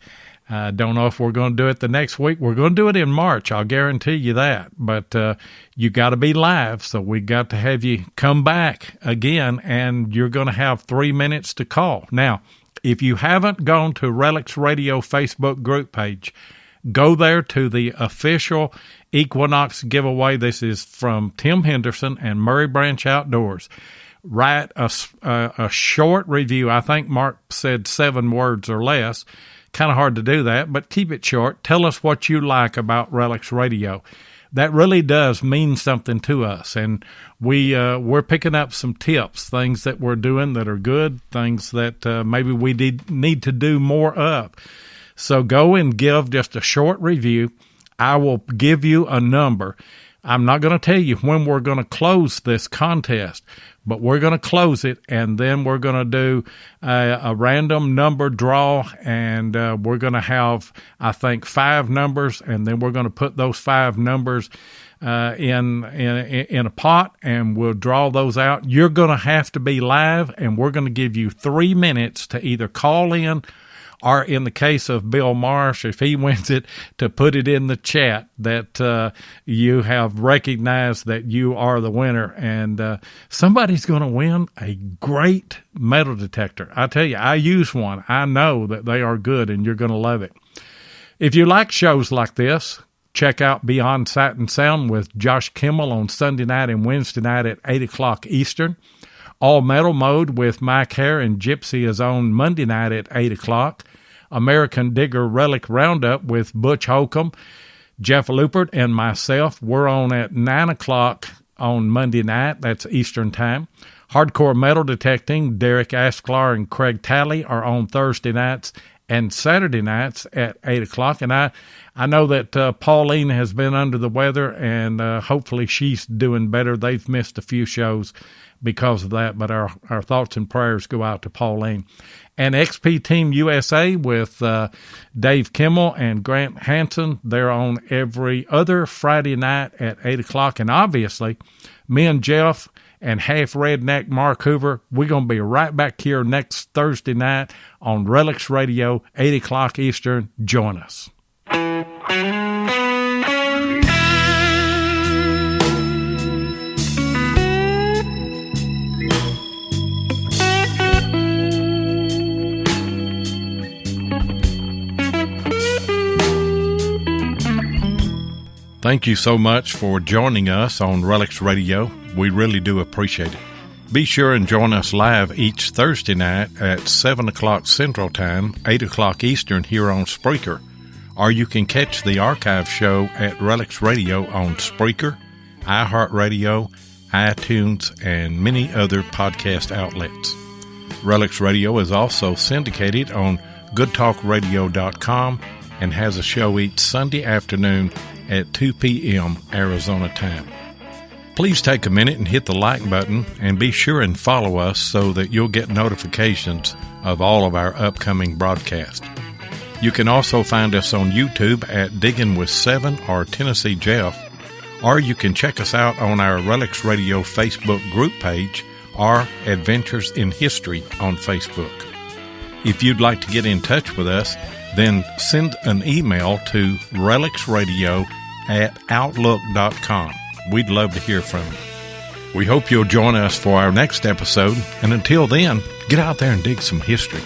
Don't know if we're going to do it the next week. We're going to do it in March. I'll guarantee you that. But you got to be live, so we got to have you come back again, and you're going to have 3 minutes to call. Now, if you haven't gone to Relics Radio Facebook group page, go there to the official Equinox giveaway. This is from Tim Henderson and Murray Branch Outdoors. Write a short review. I think Mark said 7 words or less. Kind of hard to do that, but keep it short. Tell us what you like about Relics Radio. That really does mean something to us, and we're picking up some tips, things that we're doing that are good, things that maybe we need to do more of. So go and give just a short review. I will give you a number. I'm not going to tell you when we're going to close this contest, but we're going to close it, and then we're going to do a random number draw, and we're going to have, I think, 5 numbers, and then we're going to put those 5 numbers in a pot, and we'll draw those out. You're going to have to be live, and we're going to give you 3 minutes to either call in, or in the case of Bill Marsh, if he wins it, to put it in the chat that you have recognized that you are the winner. And somebody's going to win a great metal detector. I tell you, I use one. I know that they are good, and you're going to love it. If you like shows like this, check out Beyond Sight and Sound with Josh Kimmel on Sunday night and Wednesday night at 8 o'clock Eastern. All Metal Mode with Mike Hare and Gypsy is on Monday night at 8 o'clock. American Digger Relic Roundup with Butch Holcomb, Jeff Lupert, and myself. We're on at 9 o'clock on Monday night. That's Eastern Time. Hardcore Metal Detecting, Derek Asklar and Craig Talley are on Thursday nights and Saturday nights at 8 o'clock. And I know that Pauline has been under the weather, and hopefully she's doing better. They've missed a few shows because of that, but our thoughts and prayers go out to Pauline. And XP Team USA with Dave Kimmel and Grant Hansen, they're on every other Friday night at 8 o'clock. And obviously, me and Jeff and Half Redneck Mark Hoover, we're going to be right back here next Thursday night on Relics Radio, 8 o'clock Eastern. Join us. Thank you so much for joining us on Relics Radio. We really do appreciate it. Be sure and join us live each Thursday night at 7 o'clock Central Time, 8 o'clock Eastern here on Spreaker. Or you can catch the archive show at Relics Radio on Spreaker, iHeartRadio, iTunes, and many other podcast outlets. Relics Radio is also syndicated on GoodTalkRadio.com and has a show each Sunday afternoon at 2 p.m. Arizona time. Please take a minute and hit the like button, and be sure and follow us so that you'll get notifications of all of our upcoming broadcasts. You can also find us on YouTube at Digging with 7 or Tennessee Jeff, or you can check us out on our Relics Radio Facebook group page or Adventures in History on Facebook. If you'd like to get in touch with us, then send an email to relicsradio@outlook.com. We'd love to hear from you. We hope you'll join us for our next episode, and until then, get out there and dig some history.